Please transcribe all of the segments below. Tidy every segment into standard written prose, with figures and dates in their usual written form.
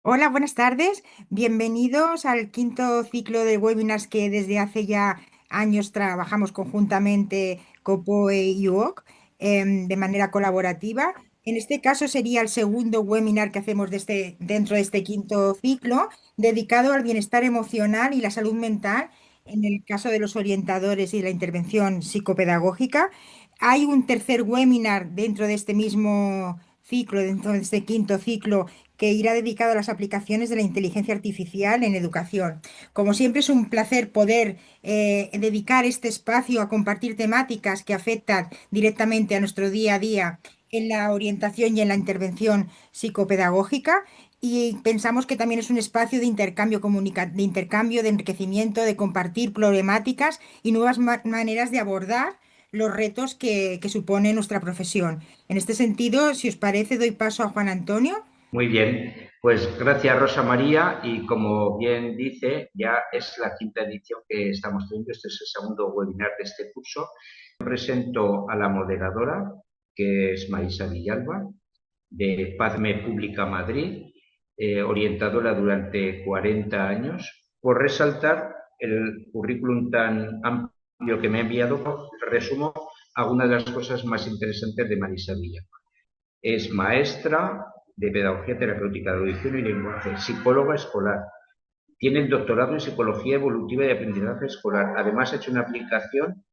Hola, buenas tardes. Bienvenidos al quinto ciclo de webinars que desde hace ya años trabajamos conjuntamente COPOE y UOC de manera colaborativa. En este caso sería el segundo webinar que hacemos dentro de este quinto ciclo dedicado al bienestar emocional y la salud mental en el caso de los orientadores y la intervención psicopedagógica. Hay un tercer webinar dentro de este mismo ciclo, dentro de este quinto ciclo que irá dedicado a las aplicaciones de la inteligencia artificial en educación. Como siempre es un placer poder dedicar este espacio a compartir temáticas que afectan directamente a nuestro día a día en la orientación y en la intervención psicopedagógica. Y pensamos que también es un espacio de intercambio de intercambio, de enriquecimiento, de compartir problemáticas y nuevas maneras de abordar los retos que supone nuestra profesión. En este sentido, si os parece, doy paso a Juan Antonio. Muy bien, pues gracias Rosa María y como bien dice, ya es la quinta edición que estamos teniendo, este es el segundo webinar de este curso. Presento a la moderadora, que es Marisa Villalba, de Pazme Pública Madrid, orientadora durante 40 años. Por resaltar el currículum tan amplio que me ha enviado, resumo algunas de las cosas más interesantes de Marisa Villalba. Es maestra de Pedagogía Terapéutica de Audición y Lenguaje, psicóloga escolar. Tiene el doctorado en Psicología Evolutiva y Aprendizaje Escolar. Además, ha hecho una aplicación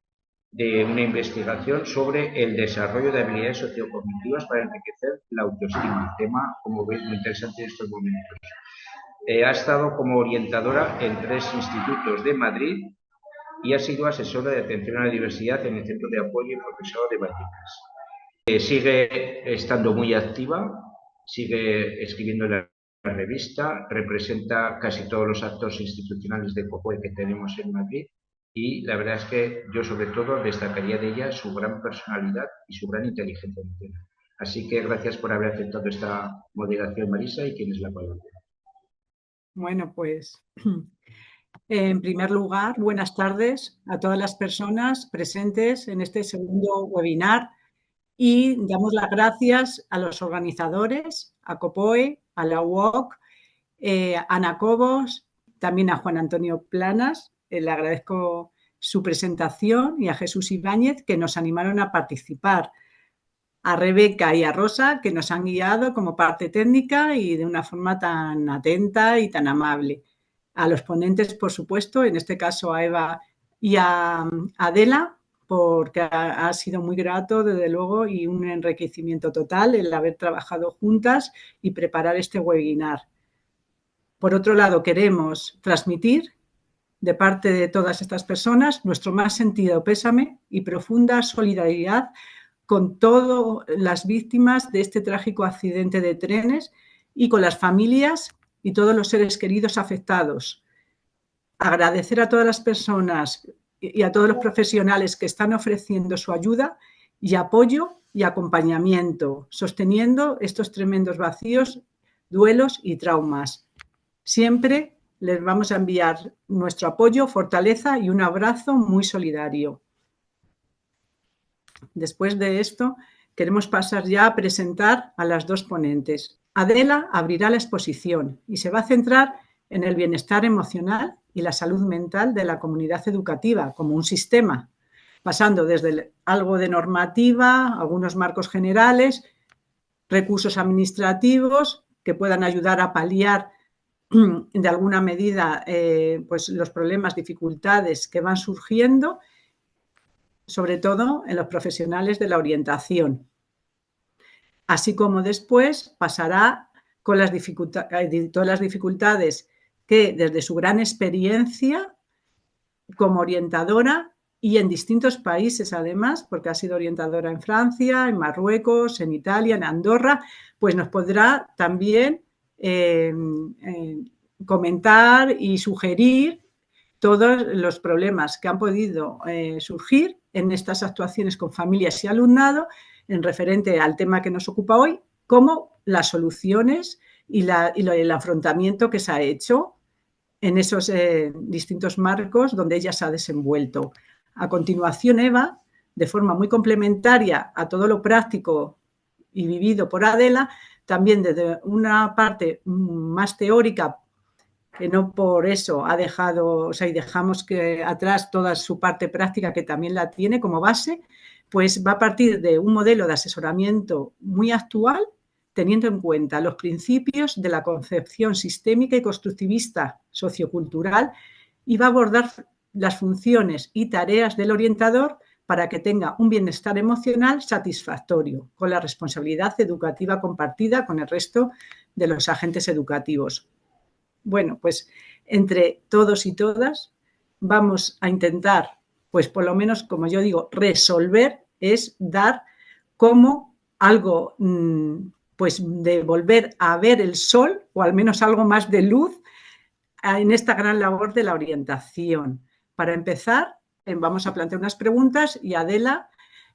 de una investigación sobre el desarrollo de habilidades sociocognitivas para enriquecer la autoestima, tema, como veis, muy interesante en estos momentos. Ha estado como orientadora en 3 institutos de Madrid y ha sido asesora de atención a la diversidad en el Centro de Apoyo y Profesorado de Vallecas. Sigue estando muy activa, sigue escribiendo en la revista, representa casi todos los actos institucionales de COPOE que tenemos en Madrid y la verdad es que yo sobre todo destacaría de ella su gran personalidad y su gran inteligencia emocional. Así que gracias por haber aceptado esta moderación, Marisa, y tienes la palabra. Bueno, pues en primer lugar, buenas tardes a todas las personas presentes en este segundo webinar y damos las gracias a los organizadores, a COPOE, a la UOC, a Ana Cobos, también a Juan Antonio Planas, le agradezco su presentación, y a Jesús Ibáñez, que nos animaron a participar, a Rebeca y a Rosa, que nos han guiado como parte técnica y de una forma tan atenta y tan amable. A los ponentes, por supuesto, en este caso a Eva y a Adela, porque ha sido muy grato, desde luego, y un enriquecimiento total el haber trabajado juntas y preparar este webinar. Por otro lado, queremos transmitir de parte de todas estas personas nuestro más sentido pésame y profunda solidaridad con todas las víctimas de este trágico accidente de trenes y con las familias y todos los seres queridos afectados. Agradecer a todas las personas y a todos los profesionales que están ofreciendo su ayuda y apoyo y acompañamiento, sosteniendo estos tremendos vacíos, duelos y traumas. Siempre les vamos a enviar nuestro apoyo, fortaleza y un abrazo muy solidario. Después de esto, queremos pasar ya a presentar a las dos ponentes. Adela abrirá la exposición y se va a centrar en el bienestar emocional y la salud mental de la comunidad educativa como un sistema, pasando desde algo de normativa, algunos marcos generales, recursos administrativos que puedan ayudar a paliar de alguna medida pues los problemas, dificultades que van surgiendo, sobre todo en los profesionales de la orientación. Así como después pasará con todas las dificultades que desde su gran experiencia como orientadora y en distintos países además, porque ha sido orientadora en Francia, en Marruecos, en Italia, en Andorra, pues nos podrá también comentar y sugerir todos los problemas que han podido surgir en estas actuaciones con familias y alumnado en referente al tema que nos ocupa hoy, como las soluciones y el afrontamiento que se ha hecho en esos distintos marcos donde ella se ha desenvuelto. A continuación, Eva, de forma muy complementaria a todo lo práctico y vivido por Adela, también desde una parte más teórica, que no por eso ha dejado, o sea, y dejamos que atrás toda su parte práctica, que también la tiene como base, pues va a partir de un modelo de asesoramiento muy actual, teniendo en cuenta los principios de la concepción sistémica y constructivista sociocultural, y va a abordar las funciones y tareas del orientador para que tenga un bienestar emocional satisfactorio, con la responsabilidad educativa compartida con el resto de los agentes educativos. Bueno, pues entre todos y todas vamos a intentar, pues por lo menos, como yo digo, resolver, es dar como algo, pues de volver a ver el sol, o al menos algo más de luz, en esta gran labor de la orientación. Para empezar, vamos a plantear unas preguntas y Adela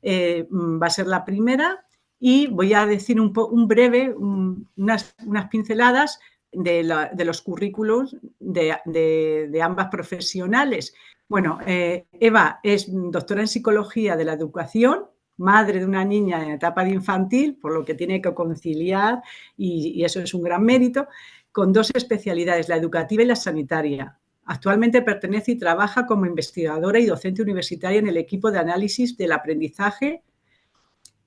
va a ser la primera, y voy a decir unas pinceladas de los currículos de ambas profesionales. Bueno, Eva es doctora en Psicología de la Educación, madre de una niña en etapa de infantil, por lo que tiene que conciliar, y eso es un gran mérito, con 2 especialidades, la educativa y la sanitaria. Actualmente pertenece y trabaja como investigadora y docente universitaria en el equipo de análisis del aprendizaje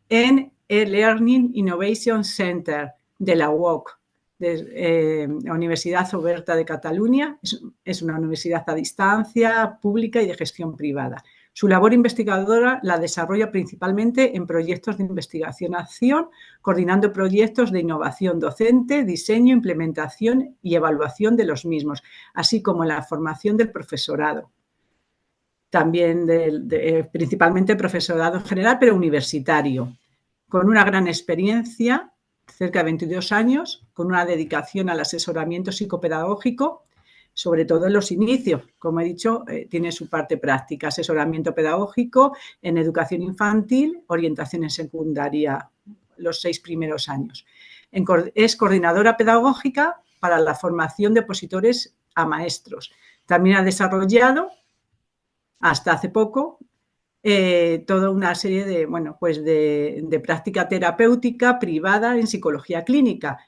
en el Learning Innovation Center de la UOC, de la Universidad Oberta de Cataluña. Es una universidad a distancia, pública y de gestión privada. Su labor investigadora la desarrolla principalmente en proyectos de investigación-acción, coordinando proyectos de innovación docente, diseño, implementación y evaluación de los mismos, así como en la formación del profesorado. También principalmente profesorado en general, pero universitario, con una gran experiencia, cerca de 22 años, con una dedicación al asesoramiento psicopedagógico, sobre todo en los inicios. Como he dicho, tiene su parte práctica, asesoramiento pedagógico en educación infantil, orientación en secundaria, los 6 primeros años. Es coordinadora pedagógica para la formación de opositores a maestros. También ha desarrollado, hasta hace poco, toda una serie de práctica terapéutica privada en psicología clínica,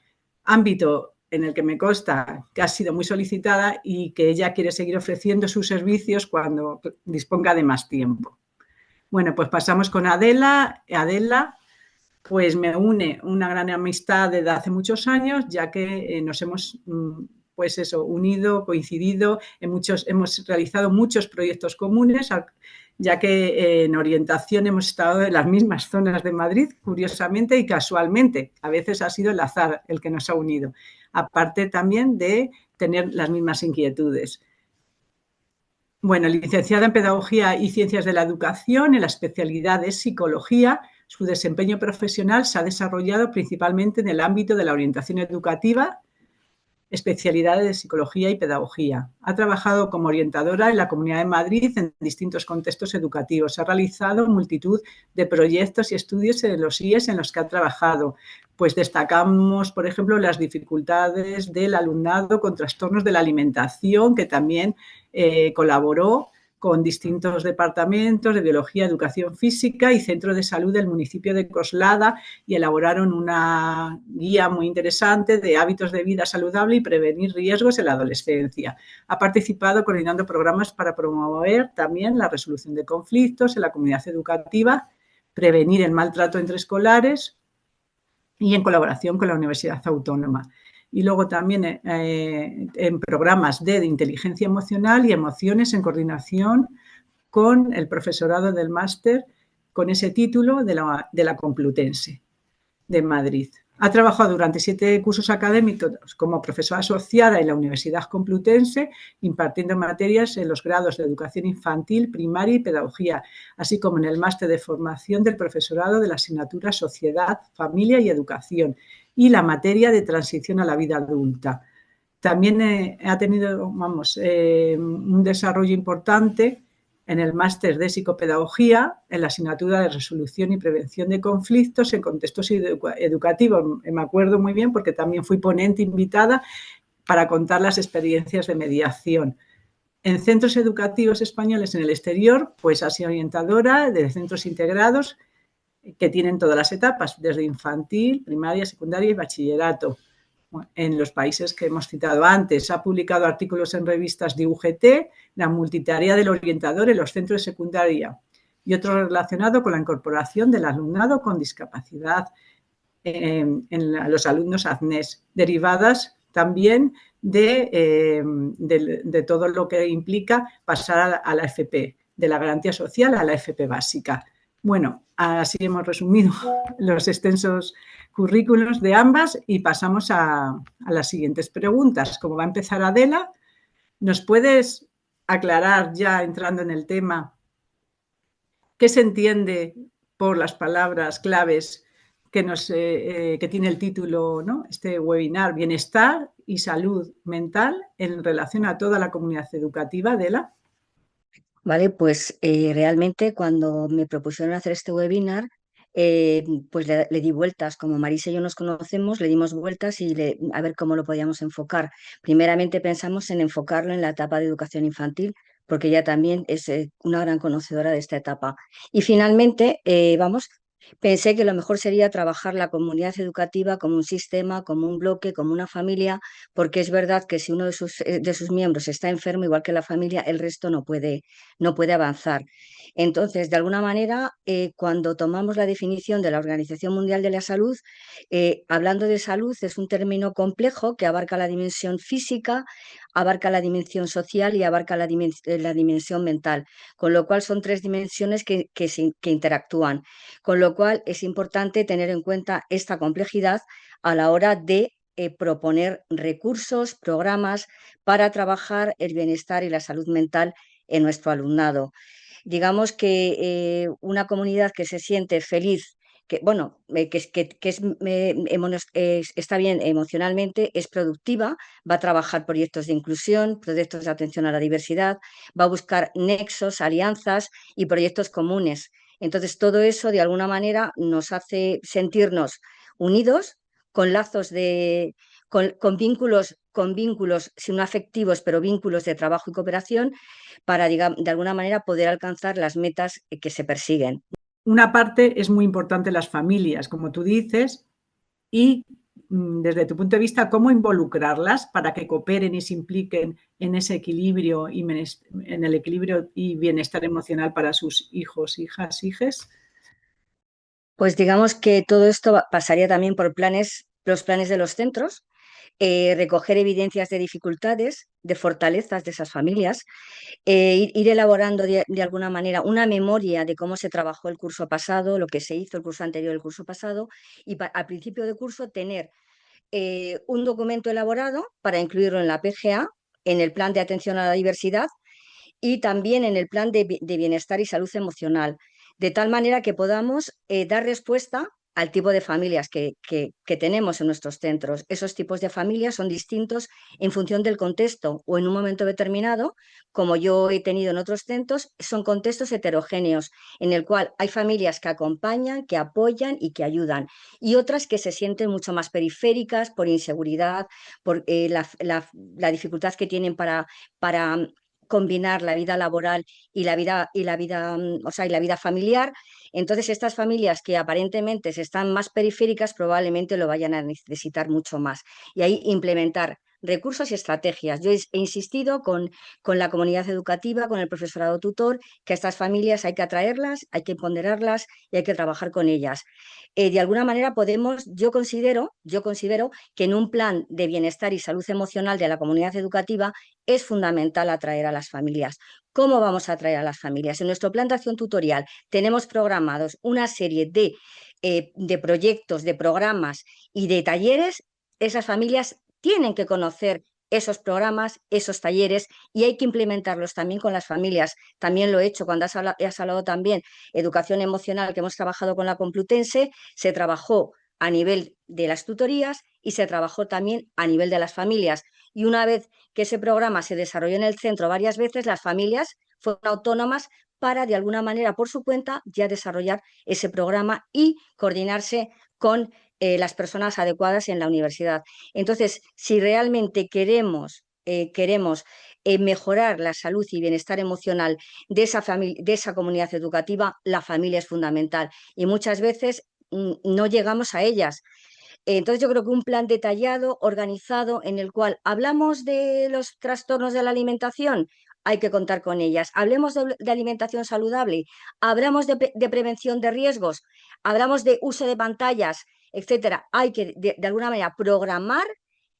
ámbito en el que me consta que ha sido muy solicitada y que ella quiere seguir ofreciendo sus servicios cuando disponga de más tiempo. Bueno, pues pasamos con Adela. Adela, pues me une una gran amistad desde hace muchos años, ya que nos hemos unido, coincidido, hemos realizado muchos proyectos comunes, ya que en orientación hemos estado en las mismas zonas de Madrid, curiosamente y casualmente. A veces ha sido el azar el que nos ha unido, aparte también de tener las mismas inquietudes. Bueno, licenciada en Pedagogía y Ciencias de la Educación, en la especialidad de Psicología. Su desempeño profesional se ha desarrollado principalmente en el ámbito de la orientación educativa, especialidades de psicología y pedagogía. Ha trabajado como orientadora en la Comunidad de Madrid en distintos contextos educativos. Ha realizado multitud de proyectos y estudios en los IES en los que ha trabajado. Pues destacamos, por ejemplo, las dificultades del alumnado con trastornos de la alimentación, que también colaboró con distintos departamentos de biología, educación física y centro de salud del municipio de Coslada, y elaboraron una guía muy interesante de hábitos de vida saludable y prevenir riesgos en la adolescencia. Ha participado coordinando programas para promover también la resolución de conflictos en la comunidad educativa, prevenir el maltrato entre escolares y en colaboración con la Universidad Autónoma. Y luego también en programas de inteligencia emocional y emociones en coordinación con el profesorado del máster con ese título de la Complutense de Madrid. Ha trabajado durante 7 cursos académicos como profesora asociada en la Universidad Complutense, impartiendo materias en los grados de educación infantil, primaria y pedagogía, así como en el máster de formación del profesorado de la asignatura Sociedad, Familia y Educación y la materia de transición a la vida adulta. También ha tenido, un desarrollo importante en el máster de psicopedagogía, en la asignatura de resolución y prevención de conflictos en contextos educativos. Me acuerdo muy bien porque también fui ponente invitada para contar las experiencias de mediación. En centros educativos españoles en el exterior, pues ha sido orientadora de centros integrados que tienen todas las etapas, desde infantil, primaria, secundaria y bachillerato. En los países que hemos citado antes, ha publicado artículos en revistas de UGT, la multitarea del orientador en los centros de secundaria y otro relacionado con la incorporación del alumnado con discapacidad en los alumnos ACNES, derivadas también de todo lo que implica pasar a la FP, de la garantía social a la FP básica. Bueno, así hemos resumido los extensos currículos de ambas y pasamos a las siguientes preguntas. Como va a empezar Adela, ¿nos puedes aclarar, ya entrando en el tema, qué se entiende por las palabras claves que tiene el título, ¿no? Este webinar, bienestar y salud mental en relación a toda la comunidad educativa, Adela? Vale, pues realmente cuando me propusieron hacer este webinar, pues le di vueltas. Como Marisa y yo nos conocemos, le dimos vueltas a ver cómo lo podíamos enfocar. Primeramente pensamos en enfocarlo en la etapa de educación infantil, porque ella también es una gran conocedora de esta etapa. Y finalmente, pensé que lo mejor sería trabajar la comunidad educativa como un sistema, como un bloque, como una familia, porque es verdad que si uno de sus miembros está enfermo, igual que la familia, el resto no puede avanzar. Entonces, de alguna manera, cuando tomamos la definición de la Organización Mundial de la Salud, hablando de salud es un término complejo que abarca la dimensión física, abarca la dimensión social y abarca la dimensión mental, con lo cual son tres dimensiones que interactúan, con lo cual es importante tener en cuenta esta complejidad a la hora de proponer recursos, programas para trabajar el bienestar y la salud mental en nuestro alumnado. Digamos que una comunidad que se siente feliz, que, bueno, está bien emocionalmente, es productiva, va a trabajar proyectos de inclusión, proyectos de atención a la diversidad, va a buscar nexos, alianzas y proyectos comunes. Entonces, todo eso de alguna manera nos hace sentirnos unidos con lazos con vínculos, si no afectivos, pero vínculos de trabajo y cooperación para, digamos, de alguna manera poder alcanzar las metas que se persiguen. Una parte es muy importante las familias, como tú dices, y desde tu punto de vista, ¿cómo involucrarlas para que cooperen y se impliquen en ese equilibrio en el equilibrio y bienestar emocional para sus hijos, hijas, hijes? Pues digamos que todo esto pasaría también por los planes de los centros, recoger evidencias de dificultades, de fortalezas de esas familias, ir elaborando de alguna manera una memoria de cómo se trabajó el curso pasado, lo que se hizo el curso anterior, el curso pasado, y al principio de curso tener un documento elaborado para incluirlo en la PGA, en el plan de atención a la diversidad y también en el plan de bienestar y salud emocional, de tal manera que podamos dar respuesta al tipo de familias que tenemos en nuestros centros. Esos tipos de familias son distintos en función del contexto o en un momento determinado, como yo he tenido en otros centros, son contextos heterogéneos en el cual hay familias que acompañan, que apoyan y que ayudan, y otras que se sienten mucho más periféricas por inseguridad, por la dificultad que tienen para combinar la vida laboral y la vida familiar. Entonces, estas familias que aparentemente están más periféricas probablemente lo vayan a necesitar mucho más. Y ahí implementar recursos y estrategias. Yo he insistido con la comunidad educativa, con el profesorado tutor, que a estas familias hay que atraerlas, hay que ponderarlas y hay que trabajar con ellas. De alguna manera yo considero que en un plan de bienestar y salud emocional de la comunidad educativa es fundamental atraer a las familias. ¿Cómo vamos a atraer a las familias? En nuestro plan de acción tutorial tenemos programados una serie de proyectos, de programas y de talleres. Esas familias tienen que conocer esos programas, esos talleres, y hay que implementarlos también con las familias. También lo he hecho cuando has hablado también educación emocional, que hemos trabajado con la Complutense, se trabajó a nivel de las tutorías y se trabajó también a nivel de las familias. Y una vez que ese programa se desarrolló en el centro varias veces, las familias fueron autónomas para, de alguna manera, por su cuenta, ya desarrollar ese programa y coordinarse con las personas adecuadas en la universidad. Entonces, si realmente queremos mejorar la salud y bienestar emocional de esa comunidad educativa, la familia es fundamental y muchas veces no llegamos a ellas. Entonces yo creo que un plan detallado, organizado, en el cual hablamos de los trastornos de la alimentación, hay que contar con ellas. Hablemos de alimentación saludable, hablamos de prevención de riesgos, hablamos de uso de pantallas, etcétera. Hay que, de alguna manera, programar,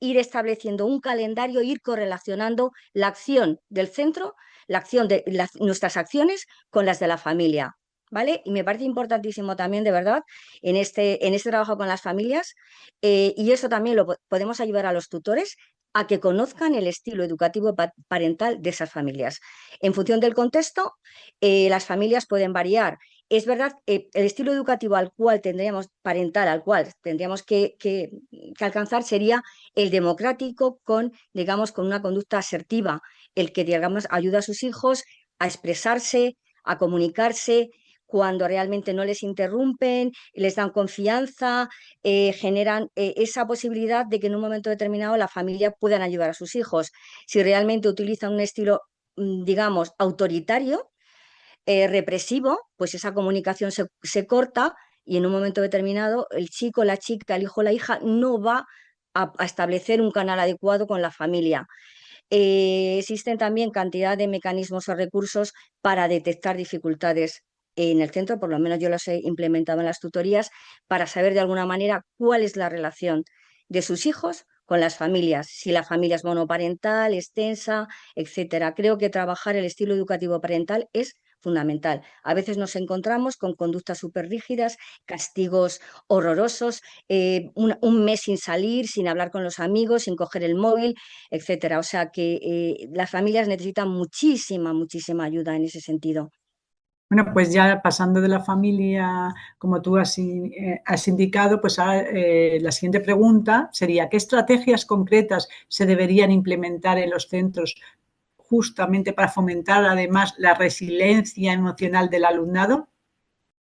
ir estableciendo un calendario, ir correlacionando la acción del centro, la acción de nuestras acciones con las de la familia. ¿Vale? Y me parece importantísimo también, de verdad, en este trabajo con las familias, y eso también lo podemos ayudar a los tutores a que conozcan el estilo educativo parental de esas familias. En función del contexto, las familias pueden variar. Es verdad, el estilo educativo parental al cual tendríamos que alcanzar sería el democrático digamos, con una conducta asertiva, el que, digamos, ayuda a sus hijos a expresarse, a comunicarse, cuando realmente no les interrumpen, les dan confianza, generan esa posibilidad de que en un momento determinado la familia puedan ayudar a sus hijos. Si realmente utilizan un estilo, digamos, autoritario, represivo, pues esa comunicación se corta y en un momento determinado el chico, la chica, el hijo, la hija no va a establecer un canal adecuado con la familia. Existen también cantidad de mecanismos o recursos para detectar dificultades en el centro, por lo menos yo los he implementado en las tutorías, para saber de alguna manera cuál es la relación de sus hijos con las familias, si la familia es monoparental, extensa, etcétera. Creo que trabajar el estilo educativo parental es fundamental. A veces nos encontramos con conductas súper rígidas, castigos horrorosos, un mes sin salir, sin hablar con los amigos, sin coger el móvil, etcétera. O sea que las familias necesitan muchísima ayuda en ese sentido. Bueno, pues ya pasando de la familia, como tú has indicado, pues la siguiente pregunta sería, ¿qué estrategias concretas se deberían implementar en los centros justamente para fomentar además la resiliencia emocional del alumnado?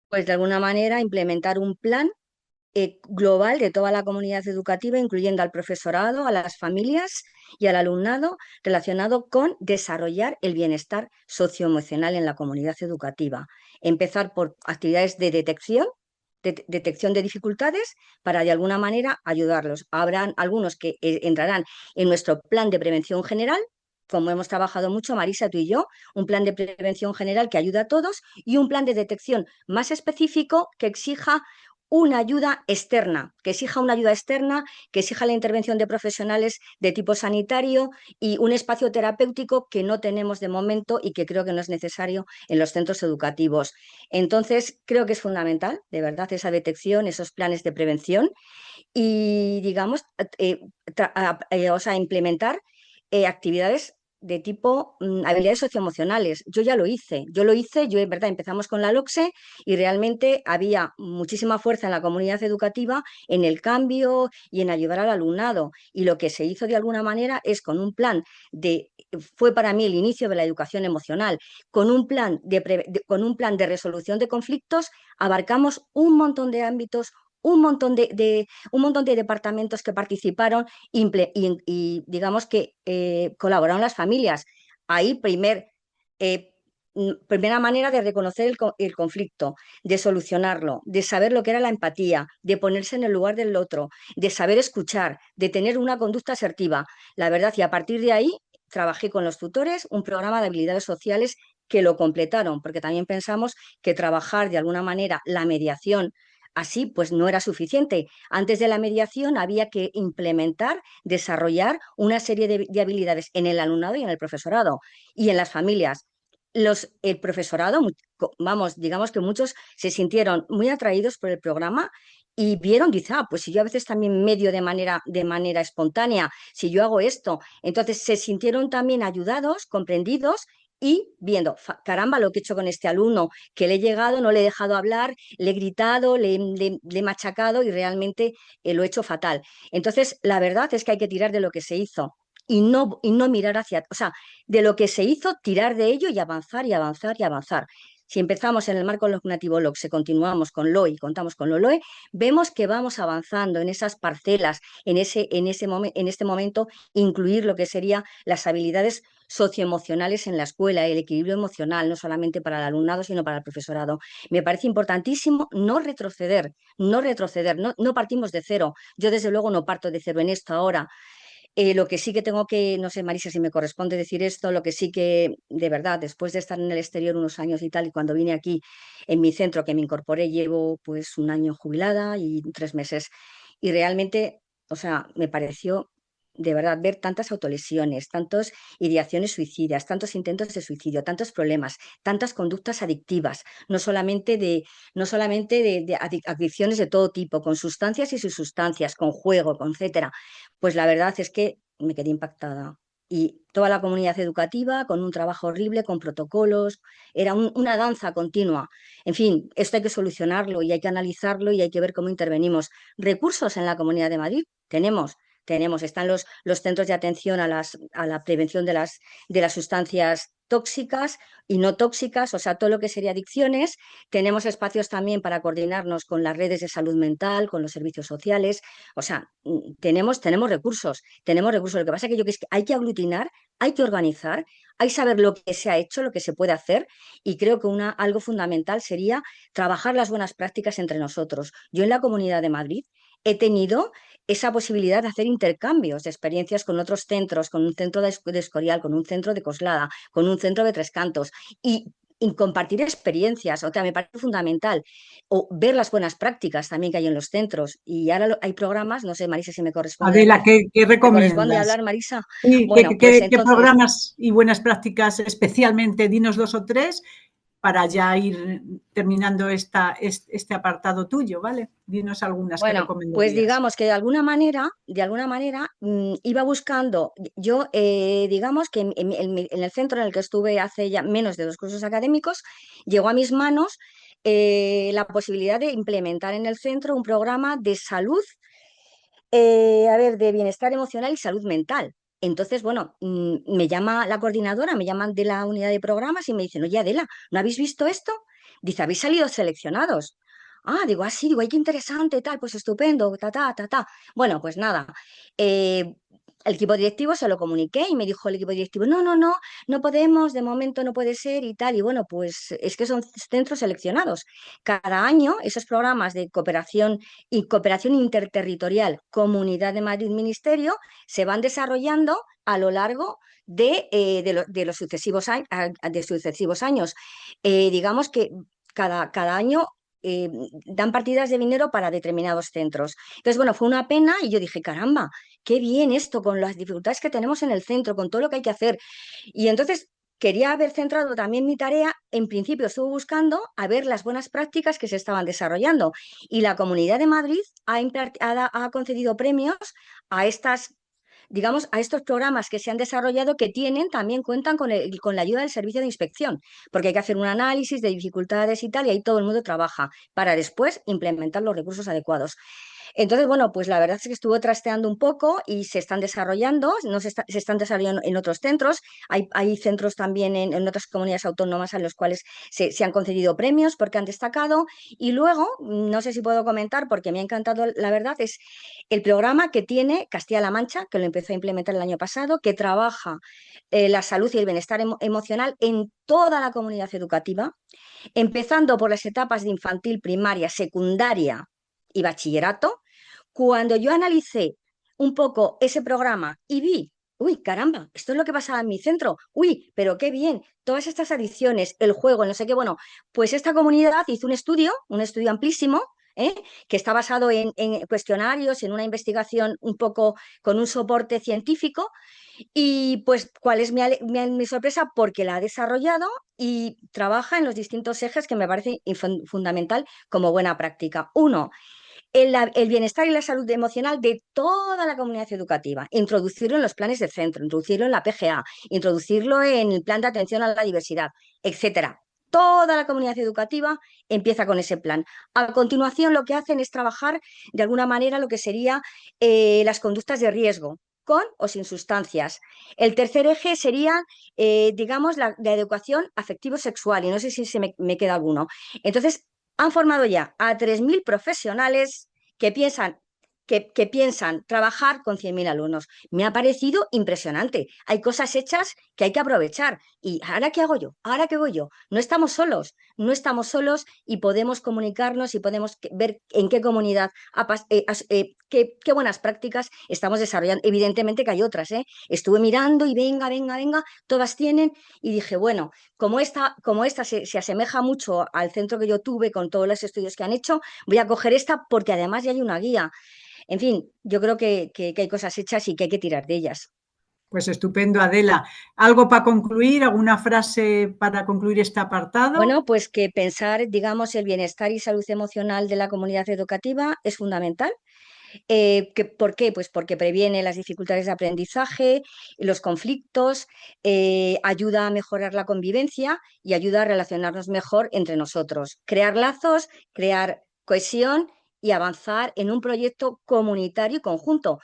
Pues de alguna manera implementar un plan global de toda la comunidad educativa, incluyendo al profesorado, a las familias y al alumnado, relacionado con desarrollar el bienestar socioemocional en la comunidad educativa. Empezar por actividades de detección de dificultades para de alguna manera ayudarlos. Habrán algunos que entrarán en nuestro plan de prevención general, como hemos trabajado mucho, Marisa, tú y yo, un plan de prevención general que ayuda a todos y un plan de detección más específico que exija una ayuda externa, que exija una ayuda externa, que exija la intervención de profesionales de tipo sanitario y un espacio terapéutico que no tenemos de momento y que creo que no es necesario en los centros educativos. Entonces, creo que es fundamental, de verdad, esa detección, esos planes de prevención y, digamos, o sea, implementar actividades de tipo habilidades socioemocionales. Yo ya lo hice, yo en verdad empezamos con la LOCSE y realmente había muchísima fuerza en la comunidad educativa en el cambio y en ayudar al alumnado. Y lo que se hizo de alguna manera es con un plan fue para mí el inicio de la educación emocional, con un plan con un plan de resolución de conflictos, abarcamos un montón de ámbitos, un montón de departamentos que participaron y digamos que colaboraron las familias. Ahí primera manera de reconocer el conflicto, de solucionarlo, de saber lo que era la empatía, de ponerse en el lugar del otro, de saber escuchar, de tener una conducta asertiva. La verdad, y a partir de ahí trabajé con los tutores un programa de habilidades sociales que lo completaron, porque también pensamos que trabajar de alguna manera la mediación así, pues no era suficiente. Antes de la mediación había que implementar, desarrollar una serie de habilidades en el alumnado y en el profesorado y en las familias. El profesorado, vamos, digamos que muchos se sintieron muy atraídos por el programa y vieron, dice, pues si yo a veces también medio de manera espontánea, si yo hago esto, entonces se sintieron también ayudados, comprendidos y viendo, caramba, lo que he hecho con este alumno, que le he llegado, no le he dejado hablar, le he gritado, le he machacado y realmente lo he hecho fatal. Entonces, la verdad es que hay que tirar de lo que se hizo y no mirar hacia, o sea, de lo que se hizo, tirar de ello y avanzar y avanzar y avanzar. si empezamos en el marco cognitivo LOC, continuamos con LOE y contamos con lo LOE, vemos que vamos avanzando en esas parcelas, en este momento, incluir lo que serían las habilidades socioemocionales en la escuela, el equilibrio emocional, no solamente para el alumnado, sino para el profesorado. Me parece importantísimo no retroceder, no partimos de cero. Yo, desde luego, no parto de cero en esto ahora. Lo que sí que tengo que, no sé, Marisa, si me corresponde decir esto, lo que sí que, de verdad, después de estar en el exterior unos años y tal, y cuando vine aquí en mi centro, que me incorporé, llevo pues un año jubilada y 3 meses, y realmente, o sea, me pareció, de verdad, ver tantas autolesiones, tantas ideaciones suicidas, tantos intentos de suicidio, tantos problemas, tantas conductas adictivas, no solamente de adicciones de todo tipo, con sustancias y sus sustancias, con juego, con etcétera. Pues la verdad es que me quedé impactada. Y toda la comunidad educativa con un trabajo horrible, con protocolos, era una danza continua. En fin, esto hay que solucionarlo y hay que analizarlo y hay que ver cómo intervenimos. Recursos en la Comunidad de Madrid tenemos, están los centros de atención a la prevención de las sustancias tóxicas y no tóxicas, o sea, todo lo que sería adicciones. Tenemos espacios también para coordinarnos con las redes de salud mental, con los servicios sociales. O sea, tenemos recursos, tenemos recursos. Lo que pasa es que yo creo que hay que aglutinar, hay que organizar, hay que saber lo que se ha hecho, lo que se puede hacer, y creo que algo fundamental sería trabajar las buenas prácticas entre nosotros. Yo en la Comunidad de Madrid he tenido esa posibilidad de hacer intercambios de experiencias con otros centros, con un centro de Escorial, con un centro de Coslada, con un centro de Tres Cantos, y compartir experiencias. O sea, me parece fundamental. O ver las buenas prácticas también que hay en los centros. Y ahora hay programas, no sé, Marisa, si me corresponde. Adela, ¿qué ¿Me corresponde recomiendas? hablar, Marisa? Sí, Bueno, pues qué entonces, programas y buenas prácticas especialmente? Dinos 2 o 3 para ya ir terminando este apartado tuyo, ¿vale? Dinos algunas que bueno, pues recomendarías. digamos que de alguna manera iba buscando, yo digamos que en el centro en el que estuve hace ya menos de 2 cursos académicos, llegó a mis manos la posibilidad de implementar en el centro un programa de salud, de bienestar emocional y salud mental. Entonces, bueno, me llama la coordinadora, me llaman de la unidad de programas y me dicen, oye, Adela, ¿no habéis visto esto? Dice, ¿habéis salido seleccionados? Ah, digo, sí, digo, ay, qué interesante, tal, pues estupendo, ta, ta, ta, ta. Bueno, pues nada, eh, el equipo directivo se lo comuniqué y me dijo el equipo directivo, no, no, no, no podemos, de momento no puede ser y tal. Y bueno, pues es que son centros seleccionados. Cada año esos programas de cooperación y cooperación interterritorial, Comunidad de Madrid Ministerio, se van desarrollando a lo largo de los sucesivos años. Digamos que cada año dan partidas de dinero para determinados centros. Entonces, bueno, fue una pena y yo dije, caramba, qué bien esto, con las dificultades que tenemos en el centro, con todo lo que hay que hacer. Y entonces quería haber centrado también mi tarea. En principio estuve buscando a ver las buenas prácticas que se estaban desarrollando, y la Comunidad de Madrid ha concedido premios a estas, digamos, a estos programas que se han desarrollado, que también cuentan con la ayuda del servicio de inspección, porque hay que hacer un análisis de dificultades y tal, y ahí todo el mundo trabaja para después implementar los recursos adecuados. Entonces, bueno, pues la verdad es que estuve trasteando un poco y se están desarrollando, no se están desarrollando en otros centros. Hay centros también en otras comunidades autónomas a los cuales se han concedido premios porque han destacado. Y luego, no sé si puedo comentar, porque me ha encantado, la verdad, es el programa que tiene Castilla-La Mancha, que lo empezó a implementar el año pasado, que trabaja la salud y el bienestar emocional en toda la comunidad educativa, empezando por las etapas de infantil, primaria, secundaria y bachillerato. Cuando yo analicé un poco ese programa y vi, uy, caramba, esto es lo que pasaba en mi centro, uy, pero qué bien, todas estas adicciones, el juego, no sé qué, bueno, pues esta comunidad hizo un estudio amplísimo, ¿eh? Que está basado en cuestionarios, en una investigación un poco con un soporte científico. Y pues, ¿cuál es mi sorpresa? Porque la ha desarrollado y trabaja en los distintos ejes que me parece fundamental como buena práctica. Uno, el bienestar y la salud emocional de toda la comunidad educativa, introducirlo en los planes de centro, introducirlo en la PGA, introducirlo en el plan de atención a la diversidad, etcétera. Toda la comunidad educativa empieza con ese plan. A continuación, lo que hacen es trabajar de alguna manera lo que sería las conductas de riesgo. con o sin sustancias. El tercer eje sería, digamos, la educación afectivo-sexual, y no sé si me queda alguno. Entonces, han formado ya a 3.000 profesionales que piensan trabajar con 100.000 alumnos. Me ha parecido impresionante. Hay cosas hechas que hay que aprovechar. ¿Y ahora qué hago yo? ¿Ahora qué voy yo? No estamos solos, no estamos solos, y podemos comunicarnos y podemos ver en qué comunidad, qué buenas prácticas estamos desarrollando. Evidentemente que hay otras, ¿eh? Estuve mirando y venga, todas tienen, y dije, bueno, como esta se asemeja mucho al centro que yo tuve con todos los estudios que han hecho, voy a coger esta porque además ya hay una guía. En fin, yo creo que hay cosas hechas y que hay que tirar de ellas. Pues estupendo, Adela. ¿Algo para concluir? ¿Alguna frase para concluir este apartado? Bueno, pues que pensar, digamos, el bienestar y salud emocional de la comunidad educativa es fundamental. ¿Por qué? Pues porque previene las dificultades de aprendizaje, los conflictos, ayuda a mejorar la convivencia y ayuda a relacionarnos mejor entre nosotros, crear lazos, crear cohesión y avanzar en un proyecto comunitario y conjunto.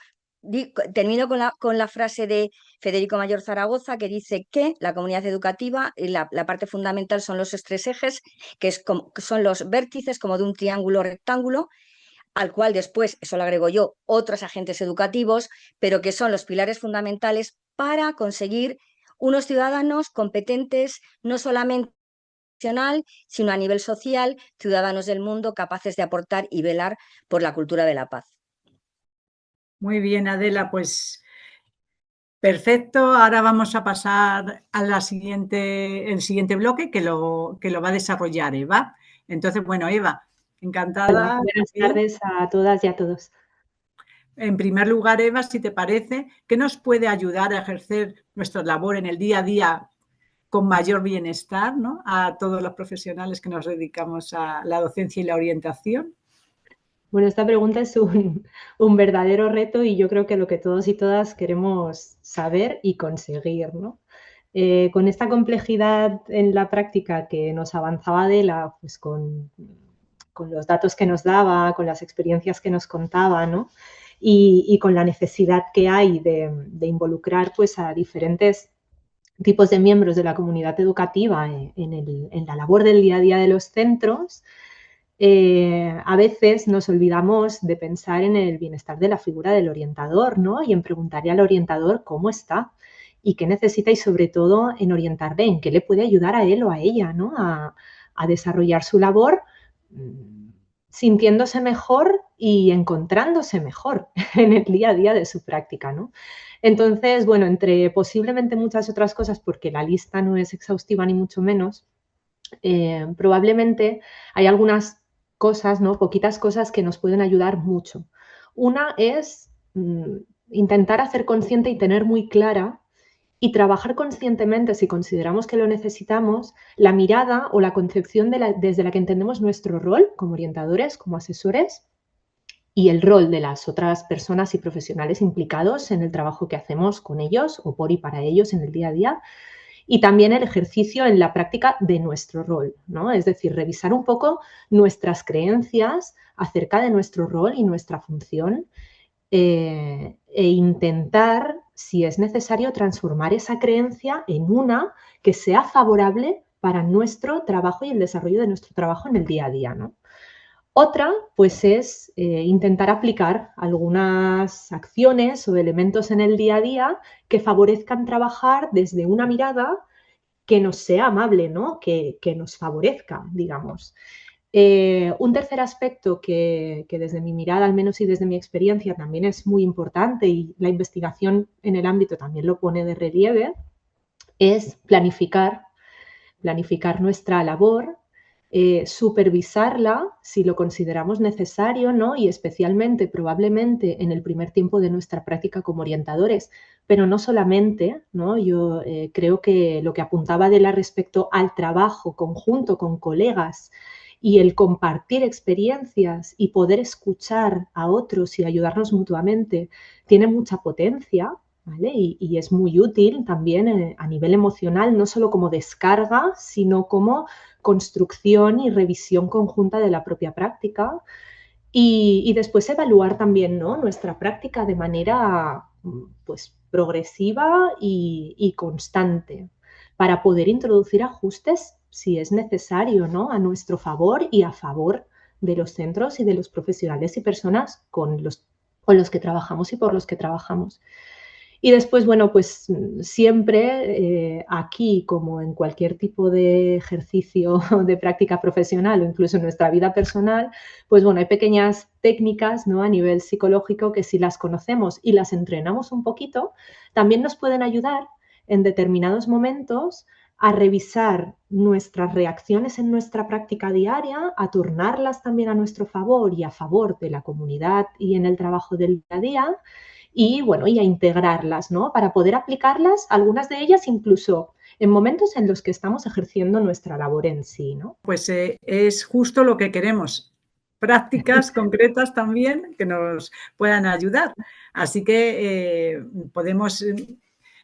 Termino con la frase de Federico Mayor Zaragoza, que dice que la comunidad educativa, la parte fundamental son los tres ejes, que son los vértices como de un triángulo rectángulo, al cual después, eso lo agrego yo, otros agentes educativos, pero que son los pilares fundamentales para conseguir unos ciudadanos competentes, no solamente nacional, sino a nivel social, ciudadanos del mundo capaces de aportar y velar por la cultura de la paz. Muy bien, Adela, pues perfecto. Ahora vamos a pasar a el siguiente bloque que lo va a desarrollar Eva. Entonces, bueno, Eva, encantada. Buenas tardes a todas y a todos. En primer lugar, Eva, si te parece, ¿qué nos puede ayudar a ejercer nuestra labor en el día a día con mayor bienestar, ¿no?, a todos los profesionales que nos dedicamos a la docencia y la orientación? Bueno, esta pregunta es un verdadero reto y yo creo que lo que todos y todas queremos saber y conseguir, ¿no? Con esta complejidad en la práctica que nos avanzaba Adela, pues con los datos que nos daba, con las experiencias que nos contaba, ¿no?, y con la necesidad que hay de involucrar pues a diferentes tipos de miembros de la comunidad educativa en la labor del día a día de los centros, a veces nos olvidamos de pensar en el bienestar de la figura del orientador, ¿no?, y en preguntarle al orientador cómo está y qué necesita, y sobre todo en orientarle en qué le puede ayudar a él o a ella, ¿no?, a desarrollar su labor sintiéndose mejor y encontrándose mejor en el día a día de su práctica, ¿no? Entonces, bueno, entre posiblemente muchas otras cosas, porque la lista no es exhaustiva ni mucho menos, probablemente hay algunas cosas, ¿no?, poquitas cosas que nos pueden ayudar mucho. Una es intentar hacer consciente y tener muy clara y trabajar conscientemente, si consideramos que lo necesitamos, la mirada o la concepción desde la que entendemos nuestro rol como orientadores, como asesores, y el rol de las otras personas y profesionales implicados en el trabajo que hacemos con ellos o por y para ellos en el día a día, y también el ejercicio en la práctica de nuestro rol, ¿no? Es decir, revisar un poco nuestras creencias acerca de nuestro rol y nuestra función, e intentar, si es necesario, transformar esa creencia en una que sea favorable para nuestro trabajo y el desarrollo de nuestro trabajo en el día a día, ¿no? Otra, pues, es intentar aplicar algunas acciones o elementos en el día a día que favorezcan trabajar desde una mirada que nos sea amable, ¿no?, que nos favorezca, digamos. Un tercer aspecto que desde mi mirada, al menos, y desde mi experiencia también es muy importante, y la investigación en el ámbito también lo pone de relieve, es planificar nuestra labor, supervisarla si lo consideramos necesario, ¿no?, y especialmente probablemente en el primer tiempo de nuestra práctica como orientadores, pero no solamente, ¿no? Yo creo que lo que apuntaba Adela respecto al trabajo conjunto con colegas y el compartir experiencias y poder escuchar a otros y ayudarnos mutuamente tiene mucha potencia, ¿vale? Y es muy útil también a nivel emocional, no solo como descarga, sino como construcción y revisión conjunta de la propia práctica. Y después evaluar también, ¿no?, nuestra práctica de manera pues, progresiva y constante para poder introducir ajustes si es necesario, ¿no? A nuestro favor y a favor de los centros y de los profesionales y personas con los que trabajamos y por los que trabajamos. Y después, bueno, pues siempre aquí, como en cualquier tipo de ejercicio de práctica profesional o incluso en nuestra vida personal, pues bueno, hay pequeñas técnicas, ¿no? A nivel psicológico que si las conocemos y las entrenamos un poquito, también nos pueden ayudar en determinados momentos a revisar nuestras reacciones en nuestra práctica diaria, a turnarlas también a nuestro favor y a favor de la comunidad y en el trabajo del día a día y, bueno, y a integrarlas, ¿no? Para poder aplicarlas, algunas de ellas incluso en momentos en los que estamos ejerciendo nuestra labor en sí, ¿no? Pues es justo lo que queremos. Prácticas concretas también que nos puedan ayudar. Así que podemos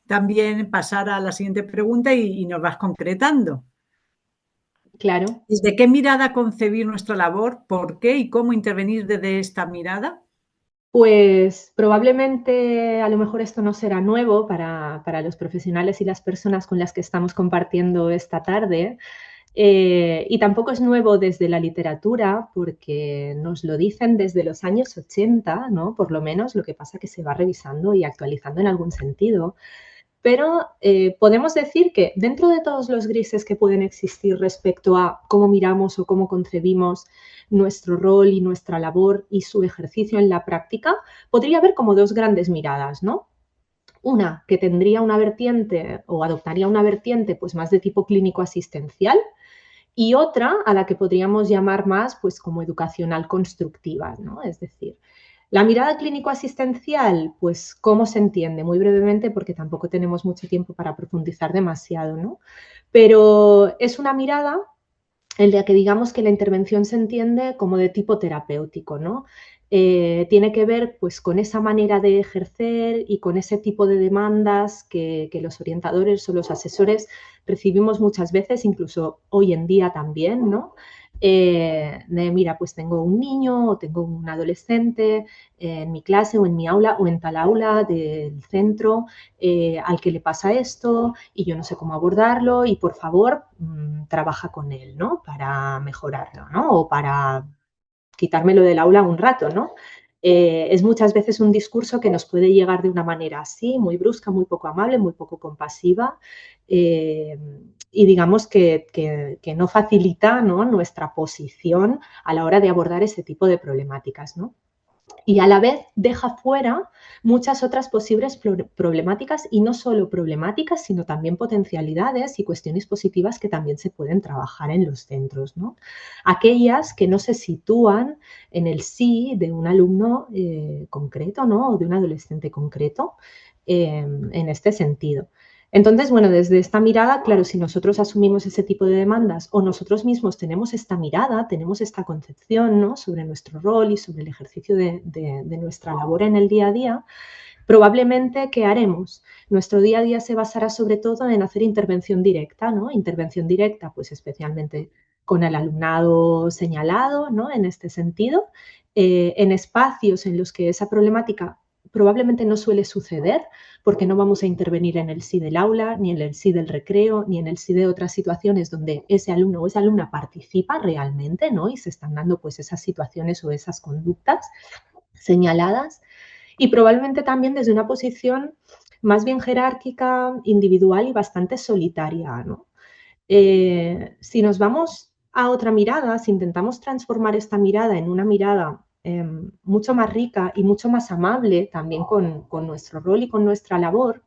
también pasar a la siguiente pregunta y nos vas concretando. Claro. ¿Desde qué mirada concebir nuestra labor? ¿Por qué y cómo intervenir desde esta mirada? Pues probablemente a lo mejor esto no será nuevo para los profesionales y las personas con las que estamos compartiendo esta tarde. Y tampoco es nuevo desde la literatura, porque nos lo dicen desde los años 80, ¿no? Por lo menos, lo que pasa que se va revisando y actualizando en algún sentido. Pero podemos decir que dentro de todos los grises que pueden existir respecto a cómo miramos o cómo concebimos nuestro rol y nuestra labor y su ejercicio en la práctica, podría haber como dos grandes miradas, ¿no? Una que tendría una vertiente o adoptaría una vertiente pues más de tipo clínico asistencial y otra a la que podríamos llamar más pues como educacional constructiva, ¿no? Es decir, la mirada clínico-asistencial, pues, ¿cómo se entiende? Muy brevemente, porque tampoco tenemos mucho tiempo para profundizar demasiado, ¿no? Pero es una mirada en la que digamos que la intervención se entiende como de tipo terapéutico, ¿no? Tiene que ver pues con esa manera de ejercer y con ese tipo de demandas que los orientadores o los asesores recibimos muchas veces, incluso hoy en día también, ¿no? De mira, pues tengo un niño o tengo un adolescente en mi clase o en mi aula o en tal aula del centro al que le pasa esto y yo no sé cómo abordarlo y por favor trabaja con él, ¿no? Para mejorarlo, ¿no? O para quitármelo del aula un rato, ¿no? Es muchas veces un discurso que nos puede llegar de una manera así, muy brusca, muy poco amable, muy poco compasiva y digamos que no facilita, ¿no? Nuestra posición a la hora de abordar ese tipo de problemáticas, ¿no? Y a la vez deja fuera muchas otras posibles problemáticas y no solo problemáticas, sino también potencialidades y cuestiones positivas que también se pueden trabajar en los centros, ¿no? Aquellas que no se sitúan en el sí de un alumno concreto, ¿no? O de un adolescente concreto en este sentido. Entonces, bueno, desde esta mirada, claro, si nosotros asumimos ese tipo de demandas o nosotros mismos tenemos esta mirada, tenemos esta concepción, ¿no? Sobre nuestro rol y sobre el ejercicio de nuestra labor en el día a día, probablemente, ¿qué haremos? Nuestro día a día se basará sobre todo en hacer intervención directa, ¿no? Intervención directa, pues especialmente con el alumnado señalado, ¿no? En este sentido, en espacios en los que esa problemática probablemente no suele suceder, porque no vamos a intervenir en el sí del aula, ni en el sí del recreo, ni en el sí de otras situaciones donde ese alumno o esa alumna participa realmente, ¿no? Y se están dando pues esas situaciones o esas conductas señaladas. Y probablemente también desde una posición más bien jerárquica, individual y bastante solitaria, ¿no? Si nos vamos a otra mirada, si intentamos transformar esta mirada en una mirada mucho más rica y mucho más amable también con nuestro rol y con nuestra labor,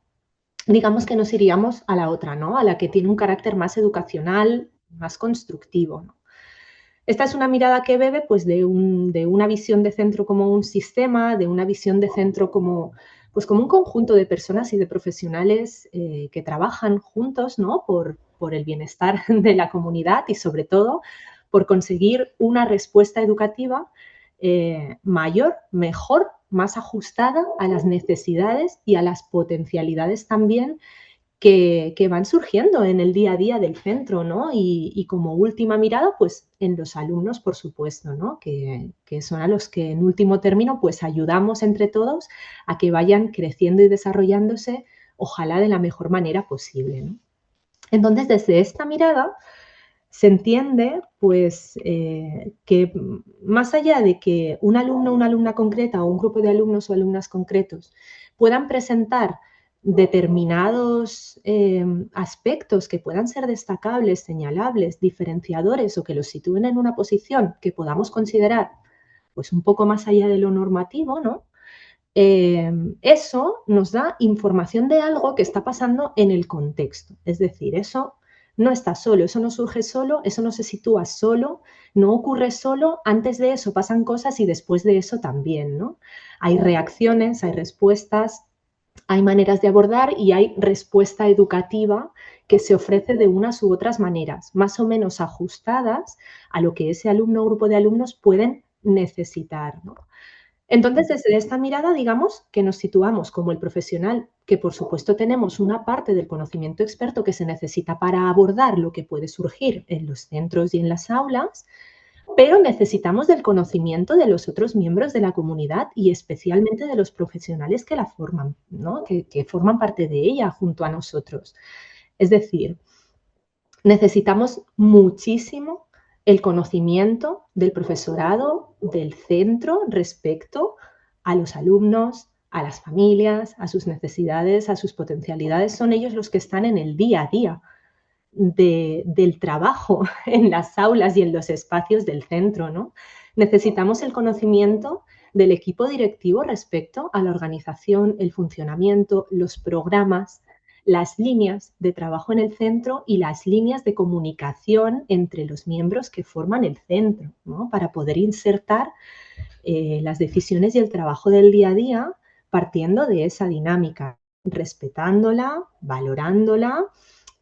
digamos que nos iríamos a la otra, ¿no? A la que tiene un carácter más educacional, más constructivo, ¿no? Esta es una mirada que bebe pues, de una visión de centro como un sistema, de una visión de centro como, pues, como un conjunto de personas y de profesionales que trabajan juntos, ¿no? Por el bienestar de la comunidad y sobre todo por conseguir una respuesta educativa mayor, mejor, más ajustada a las necesidades y a las potencialidades también que van surgiendo en el día a día del centro, ¿no? Y como última mirada, pues en los alumnos, por supuesto, ¿no? Que son a los que en último término, pues ayudamos entre todos a que vayan creciendo y desarrollándose, ojalá de la mejor manera posible, ¿no? Entonces, desde esta mirada se entiende, pues, que más allá de que un alumno o una alumna concreta o un grupo de alumnos o alumnas concretos puedan presentar determinados aspectos que puedan ser destacables, señalables, diferenciadores o que los sitúen en una posición que podamos considerar pues un poco más allá de lo normativo, ¿no? Eso nos da información de algo que está pasando en el contexto. Es decir, eso no está solo, eso no surge solo, eso no se sitúa solo, no ocurre solo, antes de eso pasan cosas y después de eso también, ¿no? Hay reacciones, hay respuestas, hay maneras de abordar y hay respuesta educativa que se ofrece de unas u otras maneras, más o menos ajustadas a lo que ese alumno o grupo de alumnos pueden necesitar, ¿no? Entonces, desde esta mirada, digamos que nos situamos como el profesional, que por supuesto tenemos una parte del conocimiento experto que se necesita para abordar lo que puede surgir en los centros y en las aulas, pero necesitamos del conocimiento de los otros miembros de la comunidad y especialmente de los profesionales que la forman, ¿no? Que forman parte de ella junto a nosotros. Es decir, necesitamos muchísimo el conocimiento del profesorado, del centro respecto a los alumnos, a las familias, a sus necesidades, a sus potencialidades. Son ellos los que están en el día a día del trabajo en las aulas y en los espacios del centro, ¿no? Necesitamos el conocimiento del equipo directivo respecto a la organización, el funcionamiento, los programas, las líneas de trabajo en el centro y las líneas de comunicación entre los miembros que forman el centro, ¿no? Para poder insertar las decisiones y el trabajo del día a día partiendo de esa dinámica, respetándola, valorándola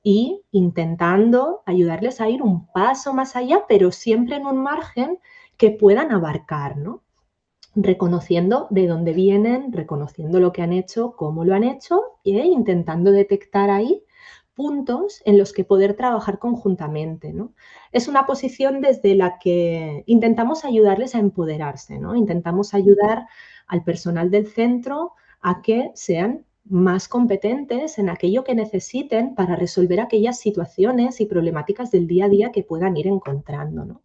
y intentando ayudarles a ir un paso más allá, pero siempre en un margen que puedan abarcar, ¿no? Reconociendo de dónde vienen, reconociendo lo que han hecho, cómo lo han hecho e intentando detectar ahí puntos en los que poder trabajar conjuntamente, ¿no? Es una posición desde la que intentamos ayudarles a empoderarse, ¿no? Intentamos ayudar al personal del centro a que sean más competentes en aquello que necesiten para resolver aquellas situaciones y problemáticas del día a día que puedan ir encontrando, ¿no?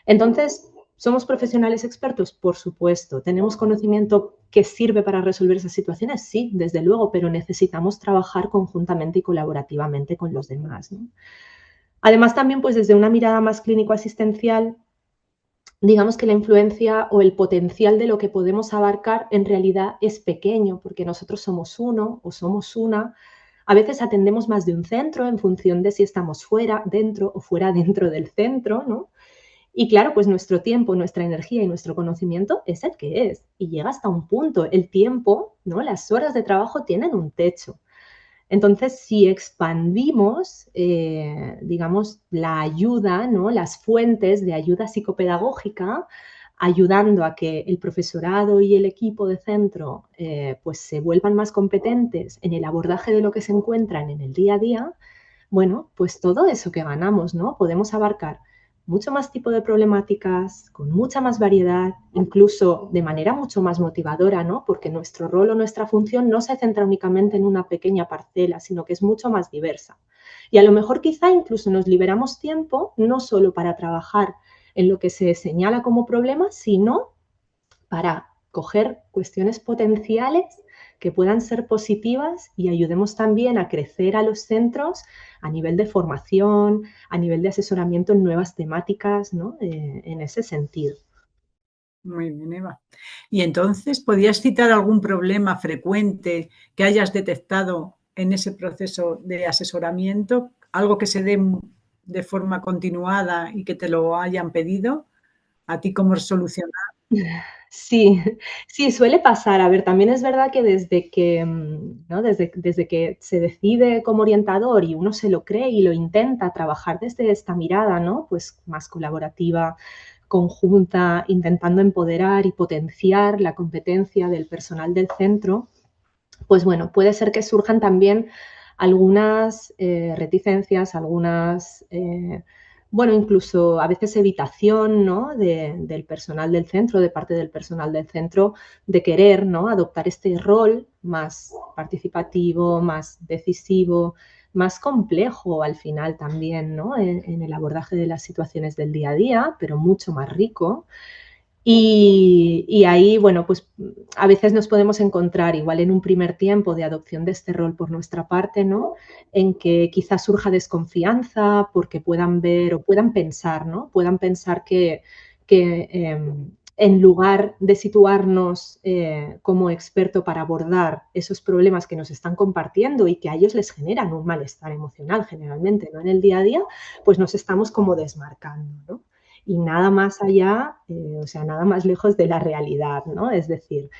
Entonces, ¿somos profesionales expertos? Por supuesto. ¿Tenemos conocimiento que sirve para resolver esas situaciones? Sí, desde luego, pero necesitamos trabajar conjuntamente y colaborativamente con los demás, ¿no? Además, también, pues desde una mirada más clínico-asistencial, digamos que la influencia o el potencial de lo que podemos abarcar en realidad es pequeño, porque nosotros somos uno o somos una. A veces atendemos más de un centro en función de si estamos fuera, dentro o fuera dentro del centro, ¿no? Y claro, pues nuestro tiempo, nuestra energía y nuestro conocimiento es el que es y llega hasta un punto. El tiempo, ¿no? Las horas de trabajo tienen un techo. Entonces, si expandimos, digamos, la ayuda, ¿no? Las fuentes de ayuda psicopedagógica, ayudando a que el profesorado y el equipo de centro pues se vuelvan más competentes en el abordaje de lo que se encuentran en el día a día, bueno, pues todo eso que ganamos, ¿no? Podemos abarcar mucho más tipo de problemáticas, con mucha más variedad, incluso de manera mucho más motivadora, ¿no? Porque nuestro rol o nuestra función no se centra únicamente en una pequeña parcela, sino que es mucho más diversa. Y a lo mejor quizá incluso nos liberamos tiempo, no solo para trabajar en lo que se señala como problema, sino para coger cuestiones potenciales que puedan ser positivas y ayudemos también a crecer a los centros a nivel de formación, a nivel de asesoramiento en nuevas temáticas, ¿no? En ese sentido. Muy bien, Eva. Y entonces, ¿podrías citar algún problema frecuente que hayas detectado en ese proceso de asesoramiento? Algo que se dé de forma continuada y que te lo hayan pedido. ¿A ti cómo solucionar? Sí, sí, suele pasar. A ver, también es verdad que desde que, ¿no? Desde que se decide como orientador y uno se lo cree y lo intenta trabajar desde esta mirada, ¿no? Pues más colaborativa, conjunta, intentando empoderar y potenciar la competencia del personal del centro, pues bueno, puede ser que surjan también algunas reticencias, algunas, bueno, incluso a veces evitación, ¿no?, del personal del centro, de parte del personal del centro, de querer, ¿no?, adoptar este rol más participativo, más decisivo, más complejo al final también, ¿no?, en el abordaje de las situaciones del día a día, pero mucho más rico. Y ahí, bueno, pues a veces nos podemos encontrar igual en un primer tiempo de adopción de este rol por nuestra parte, ¿no?, en que quizás surja desconfianza porque puedan ver o puedan pensar, ¿no?, puedan pensar que en lugar de situarnos como experto para abordar esos problemas que nos están compartiendo y que a ellos les generan un malestar emocional generalmente, ¿no?, en el día a día, pues nos estamos como desmarcando, ¿no? Y nada más allá, o sea, nada más lejos de la realidad, ¿no? Es decir,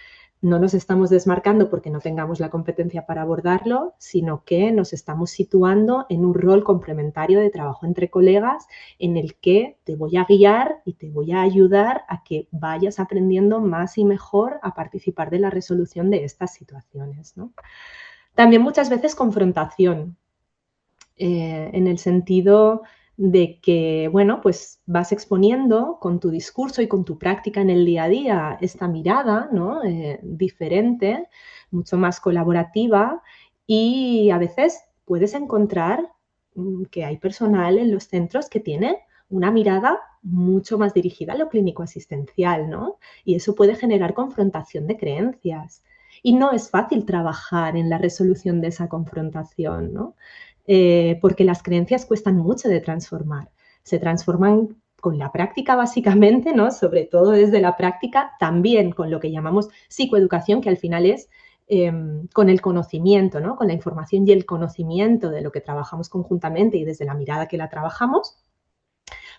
no nos estamos desmarcando porque no tengamos la competencia para abordarlo, sino que nos estamos situando en un rol complementario de trabajo entre colegas en el que te voy a guiar y te voy a ayudar a que vayas aprendiendo más y mejor a participar de la resolución de estas situaciones, ¿no? También muchas veces confrontación, en el sentido de que, bueno, pues vas exponiendo con tu discurso y con tu práctica en el día a día esta mirada, ¿no?, diferente, mucho más colaborativa, y a veces puedes encontrar que hay personal en los centros que tiene una mirada mucho más dirigida a lo clínico asistencial, ¿no? Y eso puede generar confrontación de creencias. Y no es fácil trabajar en la resolución de esa confrontación, ¿no? Porque las creencias cuestan mucho de transformar. Se transforman con la práctica básicamente, ¿no?, sobre todo desde la práctica, también con lo que llamamos psicoeducación, que al final es con el conocimiento, ¿no?, con la información y el conocimiento de lo que trabajamos conjuntamente y desde la mirada que la trabajamos,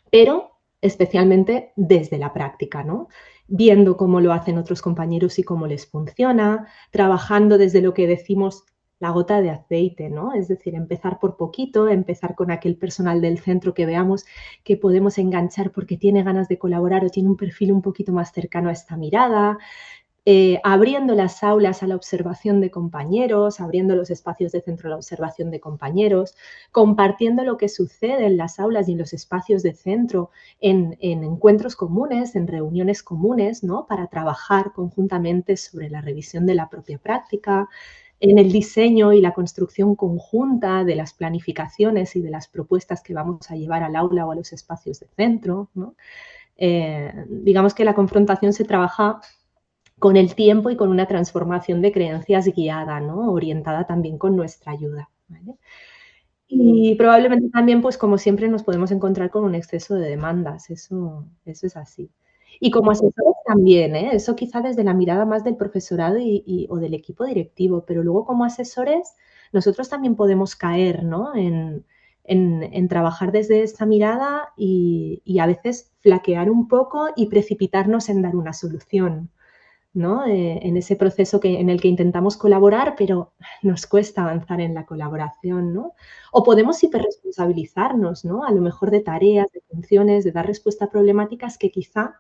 pero especialmente desde la práctica, ¿no?, viendo cómo lo hacen otros compañeros y cómo les funciona, trabajando desde lo que decimos la gota de aceite, ¿no? Es decir, empezar por poquito, empezar con aquel personal del centro que veamos que podemos enganchar porque tiene ganas de colaborar o tiene un perfil un poquito más cercano a esta mirada, abriendo las aulas a la observación de compañeros, abriendo los espacios de centro a la observación de compañeros, compartiendo lo que sucede en las aulas y en los espacios de centro, en encuentros comunes, en reuniones comunes, ¿no?, para trabajar conjuntamente sobre la revisión de la propia práctica, en el diseño y la construcción conjunta de las planificaciones y de las propuestas que vamos a llevar al aula o a los espacios de centro, ¿no? Digamos que la confrontación se trabaja con el tiempo y con una transformación de creencias guiada, ¿no?, orientada también con nuestra ayuda, ¿vale? Y probablemente también, pues como siempre, nos podemos encontrar con un exceso de demandas, eso es así. Y como asesores también, eso quizá desde la mirada más del profesorado o del equipo directivo, pero luego como asesores nosotros también podemos caer, ¿no?, en trabajar desde esta mirada y a veces flaquear un poco y precipitarnos en dar una solución, ¿no?, en ese proceso en el que intentamos colaborar, pero nos cuesta avanzar en la colaboración, ¿no? O podemos hiperresponsabilizarnos, ¿no?, a lo mejor de tareas, de funciones, de dar respuesta a problemáticas que quizá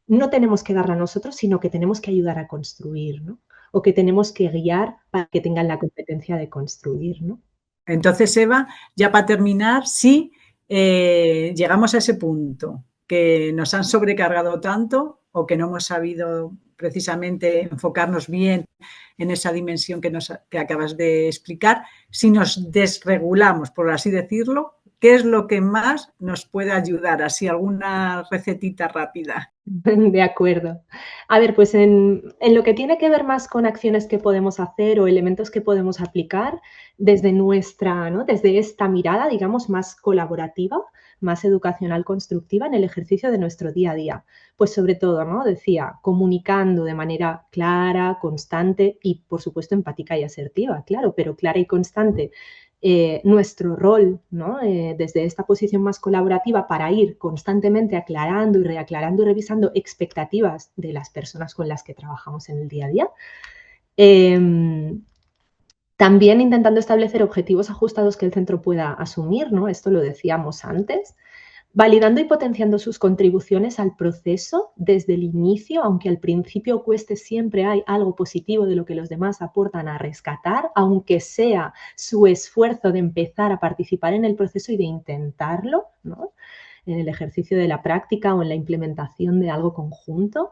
no tenemos que darla nosotros, sino que tenemos que ayudar a construir, ¿no? O que tenemos que guiar para que tengan la competencia de construir, ¿no? Entonces, Eva, ya para terminar, sí, llegamos a ese punto, que nos han sobrecargado tanto o que no hemos sabido precisamente enfocarnos bien en esa dimensión que acabas de explicar. Si nos desregulamos, por así decirlo, ¿qué es lo que más nos puede ayudar? Así, alguna recetita rápida. De acuerdo. A ver, pues en lo que tiene que ver más con acciones que podemos hacer o elementos que podemos aplicar desde nuestra, ¿no?, desde esta mirada, digamos, más colaborativa, más educacional constructiva en el ejercicio de nuestro día a día. Pues sobre todo, ¿no?, decía, comunicando de manera clara, constante y, por supuesto, empática y asertiva, claro, pero clara y constante. Nuestro rol, ¿no?, desde esta posición más colaborativa para ir constantemente aclarando y reaclarando y revisando expectativas de las personas con las que trabajamos en el día a día. También intentando establecer objetivos ajustados que el centro pueda asumir, ¿no? Esto lo decíamos antes. validando y potenciando sus contribuciones al proceso desde el inicio, aunque al principio cueste, siempre hay algo positivo de lo que los demás aportan a rescatar, aunque sea su esfuerzo de empezar a participar en el proceso y de intentarlo, ¿no?, en el ejercicio de la práctica o en la implementación de algo conjunto.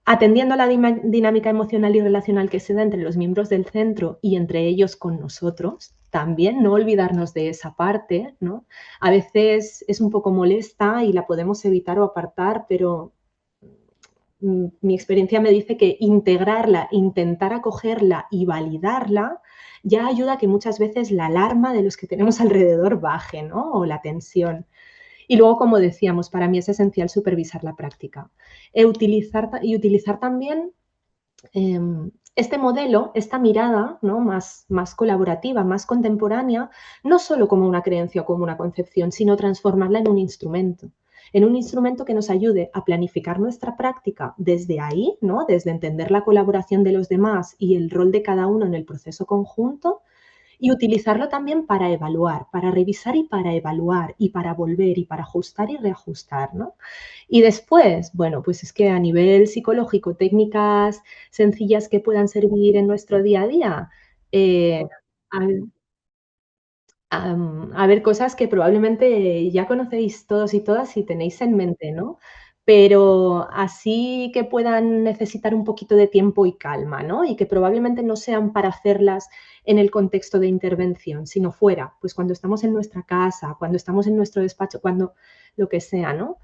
Atendiendo a la dinámica emocional y relacional que se da entre los miembros del centro y entre ellos con nosotros. También no olvidarnos de esa parte, ¿no? A veces es un poco molesta y la podemos evitar o apartar, pero mi experiencia me dice que integrarla, intentar acogerla y validarla ya ayuda a que muchas veces la alarma de los que tenemos alrededor baje, ¿no?, o la tensión. Y luego, como decíamos, para mí es esencial supervisar la práctica. Utilizar también este modelo, esta mirada, ¿no?, más colaborativa, más contemporánea, no solo como una creencia o como una concepción, sino transformarla en un instrumento que nos ayude a planificar nuestra práctica desde ahí, ¿no?, desde entender la colaboración de los demás y el rol de cada uno en el proceso conjunto, y utilizarlo también para evaluar, para revisar y para evaluar, y para volver, y para ajustar y reajustar, ¿no? Y después, bueno, pues es que a nivel psicológico, técnicas sencillas que puedan servir en nuestro día a día, a ver, cosas que probablemente ya conocéis todos y todas y tenéis en mente, ¿no? Pero así que puedan necesitar un poquito de tiempo y calma, ¿no? Y que probablemente no sean para hacerlas en el contexto de intervención, sino fuera, pues cuando estamos en nuestra casa, cuando estamos en nuestro despacho, cuando lo que sea, ¿no?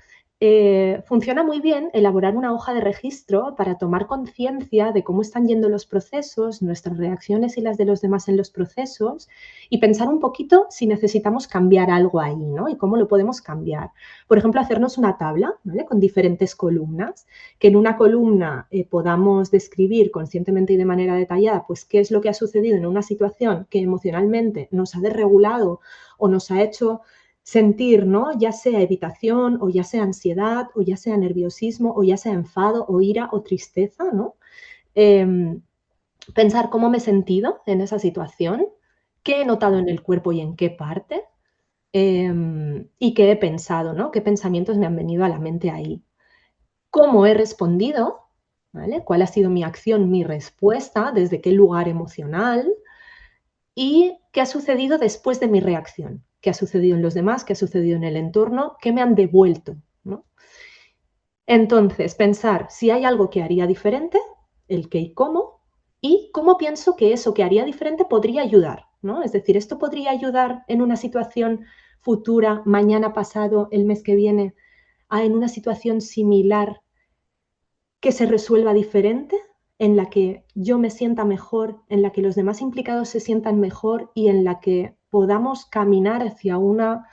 Funciona muy bien elaborar una hoja de registro para tomar conciencia de cómo están yendo los procesos, nuestras reacciones y las de los demás en los procesos, y pensar un poquito si necesitamos cambiar algo ahí, ¿no? Y cómo lo podemos cambiar. Por ejemplo, hacernos una tabla, ¿vale?, con diferentes columnas, que en una columna podamos describir conscientemente y de manera detallada, pues, qué es lo que ha sucedido en una situación que emocionalmente nos ha desregulado o nos ha hecho sentir, ¿no?, ya sea evitación, o ya sea ansiedad, o ya sea nerviosismo, o ya sea enfado, o ira, o tristeza, ¿no? Pensar cómo me he sentido en esa situación, qué he notado en el cuerpo y en qué parte, y qué he pensado, ¿no? Qué pensamientos me han venido a la mente ahí. Cómo he respondido, ¿vale? Cuál ha sido mi acción, mi respuesta, desde qué lugar emocional, y qué ha sucedido después de mi reacción. Qué ha sucedido en los demás, qué ha sucedido en el entorno, qué me han devuelto, ¿no? Entonces, pensar si hay algo que haría diferente, el qué y cómo pienso que eso que haría diferente podría ayudar, ¿no? Es decir, esto podría ayudar en una situación futura, mañana, pasado, el mes que viene, en una situación similar que se resuelva diferente, en la que yo me sienta mejor, en la que los demás implicados se sientan mejor y en la que podamos caminar hacia una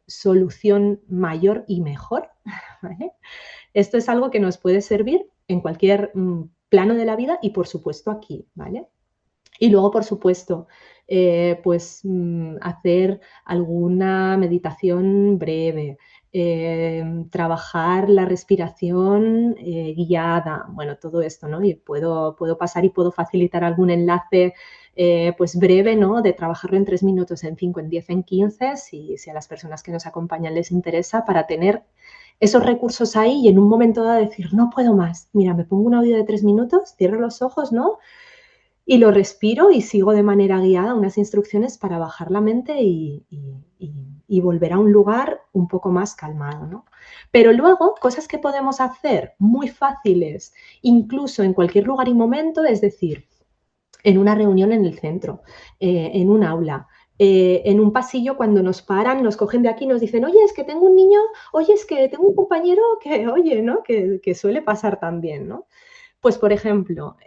solución mayor y mejor, ¿vale? Esto es algo que nos puede servir en cualquier plano de la vida y, por supuesto, aquí, ¿vale? Y luego, por supuesto, pues hacer alguna meditación breve, trabajar la respiración guiada, bueno, todo esto, ¿no? Y puedo pasar y puedo facilitar algún enlace pues breve, ¿no?, de trabajarlo en 3 minutos, en 5, en 10, en 15, si a las personas que nos acompañan les interesa, para tener esos recursos ahí y en un momento dado decir, no puedo más, mira, me pongo un audio de 3 minutos, cierro los ojos, ¿no?, y lo respiro y sigo de manera guiada unas instrucciones para bajar la mente y volver a un lugar un poco más calmado, ¿no? Pero luego, cosas que podemos hacer muy fáciles, incluso en cualquier lugar y momento, es decir, en una reunión en el centro, en un aula, en un pasillo cuando nos paran, nos cogen de aquí y nos dicen, oye, es que tengo un niño, oye, es que tengo un compañero que, oye, ¿no?, que suele pasar también, ¿no? Pues, por ejemplo,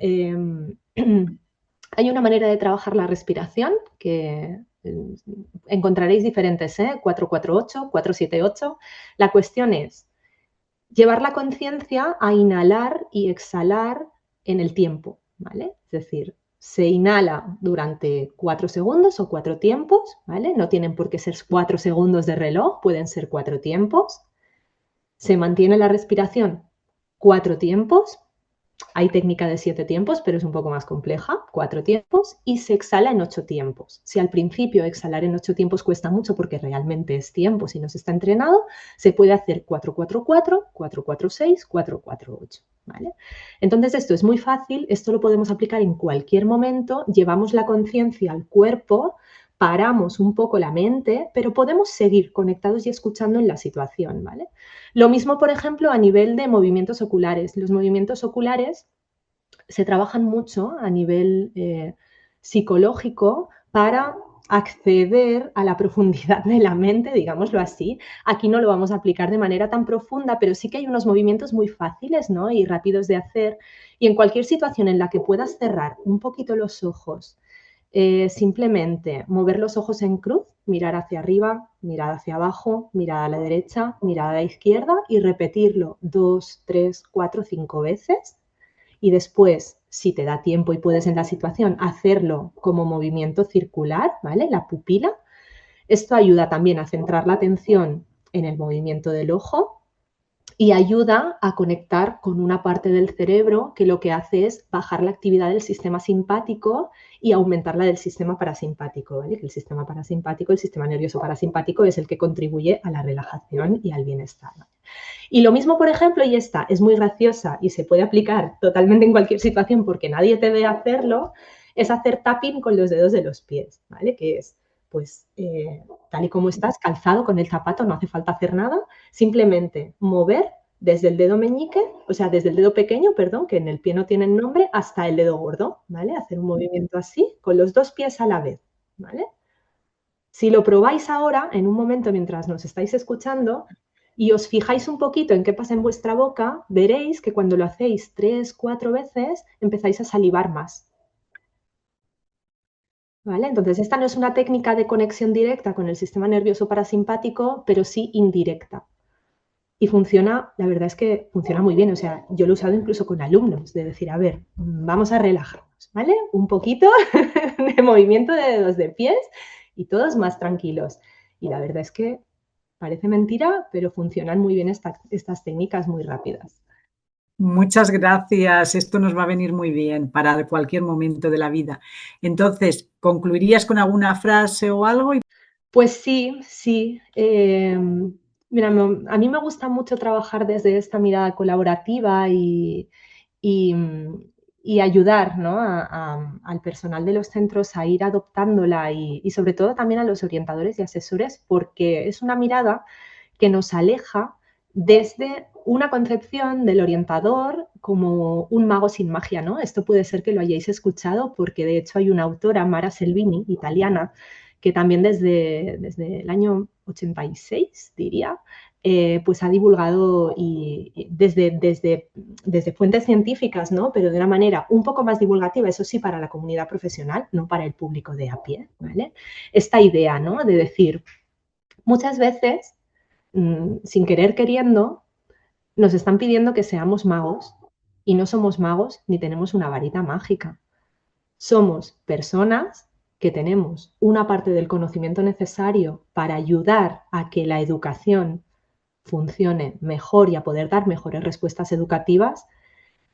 hay una manera de trabajar la respiración que encontraréis diferentes, 448, 478. La cuestión es llevar la conciencia a inhalar y exhalar en el tiempo, ¿vale? Es decir, se inhala durante 4 segundos o 4 tiempos, ¿vale? No tienen por qué ser 4 segundos de reloj, pueden ser 4 tiempos. Se mantiene la respiración 4 tiempos Hay técnica de 7 tiempos, pero es un poco más compleja, 4 tiempos, y se exhala en 8 tiempos. Si al principio exhalar en 8 tiempos cuesta mucho porque realmente es tiempo, si no se está entrenado, se puede hacer 4-4-4, 4-4-6, 4-4-8. ¿Vale? Entonces esto es muy fácil, esto lo podemos aplicar en cualquier momento, llevamos la conciencia al cuerpo, paramos un poco la mente, pero podemos seguir conectados y escuchando en la situación, ¿vale? Lo mismo, por ejemplo, a nivel de movimientos oculares. Los movimientos oculares se trabajan mucho a nivel psicológico para acceder a la profundidad de la mente, digámoslo así. Aquí no lo vamos a aplicar de manera tan profunda, pero sí que hay unos movimientos muy fáciles, ¿no? Y rápidos de hacer. Y en cualquier situación en la que puedas cerrar un poquito los ojos, simplemente mover los ojos en cruz, mirar hacia arriba, mirar hacia abajo, mirar a la derecha, mirar a la izquierda y repetirlo 2, 3, 4, 5 veces. Y después, si te da tiempo y puedes en la situación, hacerlo como movimiento circular, ¿vale? La pupila. Esto ayuda también a centrar la atención en el movimiento del ojo y ayuda a conectar con una parte del cerebro que lo que hace es bajar la actividad del sistema simpático y aumentar la del sistema parasimpático, ¿vale? Que el sistema parasimpático, el sistema nervioso parasimpático es el que contribuye a la relajación y al bienestar, ¿vale? Y lo mismo, por ejemplo, y esta es muy graciosa y se puede aplicar totalmente en cualquier situación porque nadie te ve hacerlo, es hacer tapping con los dedos de los pies, ¿vale? Que es, pues, tal y como estás, calzado con el zapato, no hace falta hacer nada, simplemente mover desde el dedo meñique, o sea, desde el dedo pequeño, perdón, que en el pie no tienen nombre, hasta el dedo gordo, ¿vale? Hacer un movimiento así, con los 2 pies a la vez, ¿vale? Si lo probáis ahora, en un momento mientras nos estáis escuchando, y os fijáis un poquito en qué pasa en vuestra boca, veréis que cuando lo hacéis 3, 4 veces, empezáis a salivar más. ¿Vale? Entonces, esta no es una técnica de conexión directa con el sistema nervioso parasimpático, pero sí indirecta. Y funciona, la verdad es que funciona muy bien. O sea, yo lo he usado incluso con alumnos, de decir, a ver, vamos a relajarnos, ¿vale? Un poquito de movimiento de dedos de pies y todos más tranquilos. Y la verdad es que parece mentira, pero funcionan muy bien estas técnicas muy rápidas. Muchas gracias. Esto nos va a venir muy bien para cualquier momento de la vida. Entonces, ¿concluirías con alguna frase o algo? Pues sí, sí. Mira, a mí me gusta mucho trabajar desde esta mirada colaborativa y, y ayudar, ¿no? Al personal de los centros a ir adoptándola y sobre todo también a los orientadores y asesores, porque es una mirada que nos aleja desde una concepción del orientador como un mago sin magia, ¿no? Esto puede ser que lo hayáis escuchado porque de hecho hay una autora, Mara Selvini, italiana, que también desde el año 86, diría, pues ha divulgado y desde fuentes científicas, ¿no? Pero de una manera un poco más divulgativa, eso sí, para la comunidad profesional, no para el público de a pie, ¿vale? Esta idea, ¿no? De decir, muchas veces, sin querer queriendo, nos están pidiendo que seamos magos y no somos magos ni tenemos una varita mágica. Somos personas que tenemos una parte del conocimiento necesario para ayudar a que la educación funcione mejor y a poder dar mejores respuestas educativas,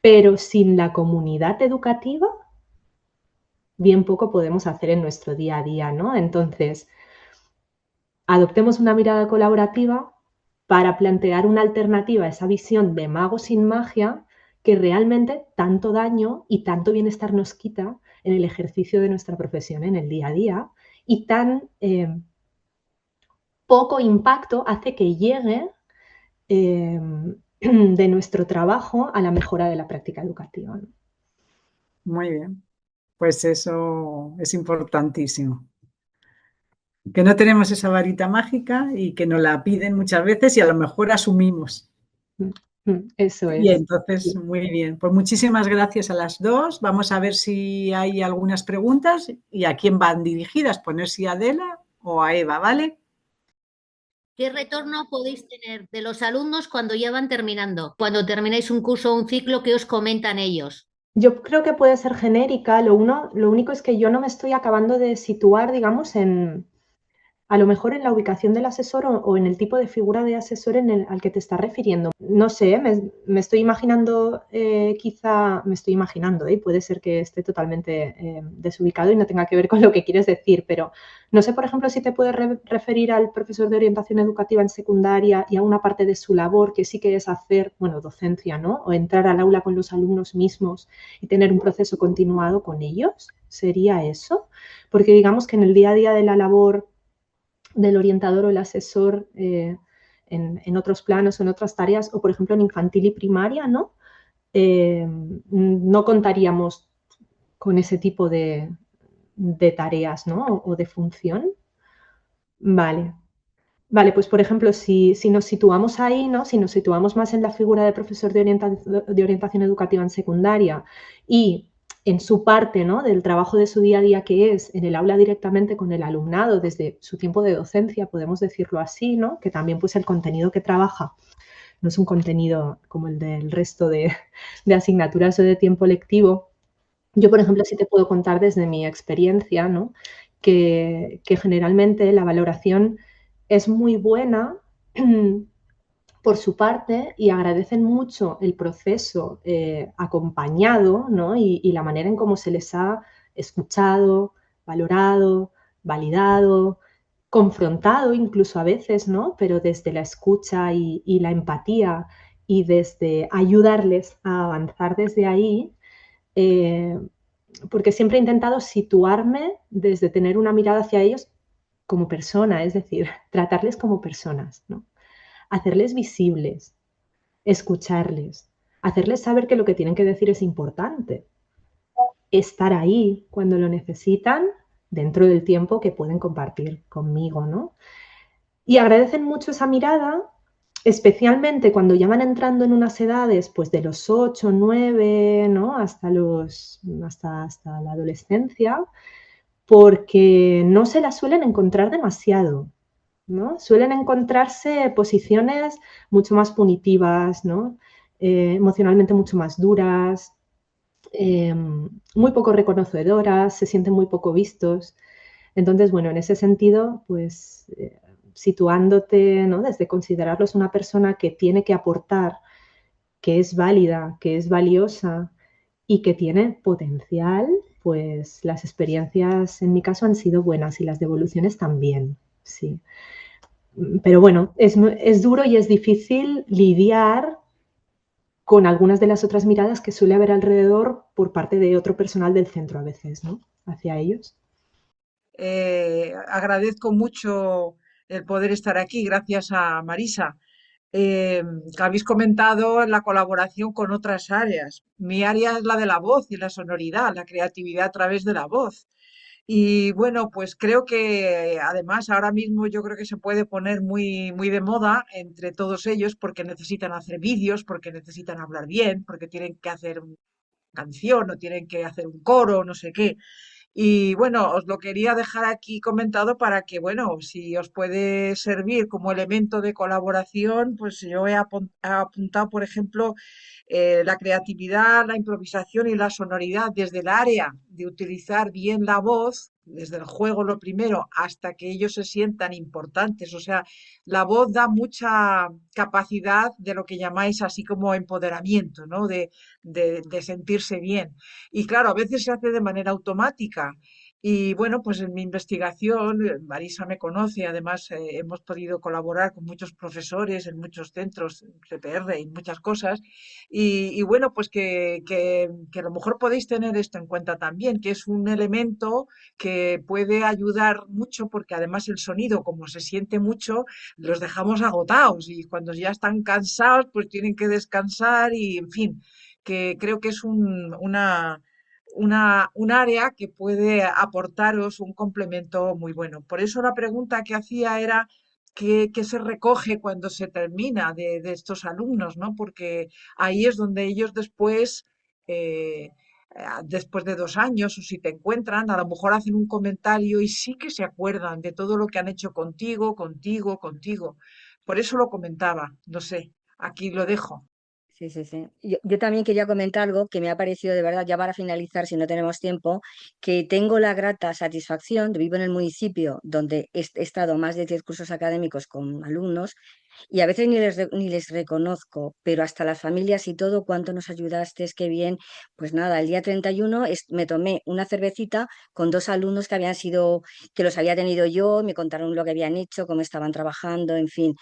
pero sin la comunidad educativa, bien poco podemos hacer en nuestro día a día, ¿no? Entonces, adoptemos una mirada colaborativa para plantear una alternativa a esa visión de mago sin magia que realmente tanto daño y tanto bienestar nos quita en el ejercicio de nuestra profesión en el día a día y tan poco impacto hace que llegue de nuestro trabajo a la mejora de la práctica educativa, ¿no? Muy bien, pues eso es importantísimo. Que no tenemos esa varita mágica y que nos la piden muchas veces y a lo mejor asumimos. Eso es. Y entonces, muy bien. Pues muchísimas gracias a las dos. Vamos a ver si hay algunas preguntas y a quién van dirigidas. Poner si a Adela o a Eva, ¿vale? ¿Qué retorno podéis tener de los alumnos cuando ya van terminando? Cuando termináis un curso o un ciclo, ¿qué os comentan ellos? Yo creo que puede ser genérica. Lo único es que yo no me estoy acabando de situar, digamos, a lo mejor en la ubicación del asesor o en el tipo de figura de asesor al que te estás refiriendo. No sé, me estoy imaginando, y puede ser que esté totalmente desubicado y no tenga que ver con lo que quieres decir, pero no sé, por ejemplo, si te puedes referir al profesor de orientación educativa en secundaria y a una parte de su labor que sí que es hacer, bueno, docencia, ¿no? O entrar al aula con los alumnos mismos y tener un proceso continuado con ellos. ¿Sería eso? Porque digamos que en el día a día de la labor del orientador o el asesor en otros planos o en otras tareas, o por ejemplo en infantil y primaria, ¿no? No contaríamos con ese tipo de tareas, ¿no? O de función. Vale. Vale, pues por ejemplo, si nos situamos ahí, ¿no? Si nos situamos más en la figura de profesor de orientación educativa en secundaria y en su parte, ¿no? Del trabajo de su día a día que es en el aula directamente con el alumnado desde su tiempo de docencia, podemos decirlo así, ¿no? Que también pues el contenido que trabaja no es un contenido como el del resto de asignaturas o de tiempo lectivo. Yo, por ejemplo, sí te puedo contar desde mi experiencia, ¿no? Que generalmente la valoración es muy buena por su parte y agradecen mucho el proceso acompañado, ¿no? Y la manera en cómo se les ha escuchado, valorado, validado, confrontado incluso a veces, ¿no? Pero desde la escucha y la empatía y desde ayudarles a avanzar desde ahí, eh, porque siempre he intentado situarme desde tener una mirada hacia ellos como persona, es decir, tratarles como personas, ¿no? Hacerles visibles, escucharles, hacerles saber que lo que tienen que decir es importante, estar ahí cuando lo necesitan dentro del tiempo que pueden compartir conmigo, ¿no? Y agradecen mucho esa mirada, especialmente cuando ya van entrando en unas edades, pues de los 8, 9, ¿no? Hasta la adolescencia, porque no se la suelen encontrar demasiado, ¿no? Suelen encontrarse posiciones mucho más punitivas, ¿no? Emocionalmente mucho más duras, muy poco reconocedoras, se sienten muy poco vistos. Entonces, bueno, en ese sentido, pues situándote, ¿no? Desde considerarlos una persona que tiene que aportar, que es válida, que es valiosa y que tiene potencial, pues las experiencias en mi caso han sido buenas y las devoluciones también, sí. Pero bueno, es duro y es difícil lidiar con algunas de las otras miradas que suele haber alrededor por parte de otro personal del centro a veces, ¿no? Hacia ellos. Agradezco mucho el poder estar aquí, gracias a Marisa. Que habéis comentado la colaboración con otras áreas. Mi área es la de la voz y la sonoridad, la creatividad a través de la voz. Y bueno, pues creo que además ahora mismo yo creo que se puede poner muy, muy de moda entre todos ellos porque necesitan hacer vídeos, porque necesitan hablar bien, porque tienen que hacer una canción o tienen que hacer un coro, no sé qué. Y bueno, os lo quería dejar aquí comentado para que, bueno, si os puede servir como elemento de colaboración, pues yo he apuntado, por ejemplo, la creatividad, la improvisación y la sonoridad desde el área de utilizar bien la voz, desde el juego lo primero, hasta que ellos se sientan importantes. O sea, la voz da mucha capacidad de lo que llamáis así como empoderamiento, ¿no? De sentirse bien. Y claro, a veces se hace de manera automática. Y bueno, pues en mi investigación, Marisa me conoce, además hemos podido colaborar con muchos profesores en muchos centros, CPR y muchas cosas. Y bueno, pues que a lo mejor podéis tener esto en cuenta también, que es un elemento que puede ayudar mucho porque además el sonido, como se siente mucho, los dejamos agotados y cuando ya están cansados, pues tienen que descansar y en fin que creo que es un área que puede aportaros un complemento muy bueno. Por eso la pregunta que hacía era qué se recoge cuando se termina de estos alumnos, ¿no? Porque ahí es donde ellos después, después de 2 años, o si te encuentran, a lo mejor hacen un comentario y sí que se acuerdan de todo lo que han hecho contigo, contigo, contigo. Por eso lo comentaba, no sé, aquí lo dejo. Sí, sí, sí. Yo también quería comentar algo que me ha parecido de verdad, ya para finalizar, si no tenemos tiempo, que tengo la grata satisfacción, vivo en el municipio donde he estado más de 10 cursos académicos con alumnos y a veces ni les reconozco, pero hasta las familias y todo, cuánto nos ayudaste, qué bien. Pues nada, el día 31 me tomé una cervecita con 2 alumnos que los había tenido yo, me contaron lo que habían hecho, cómo estaban trabajando, en fin.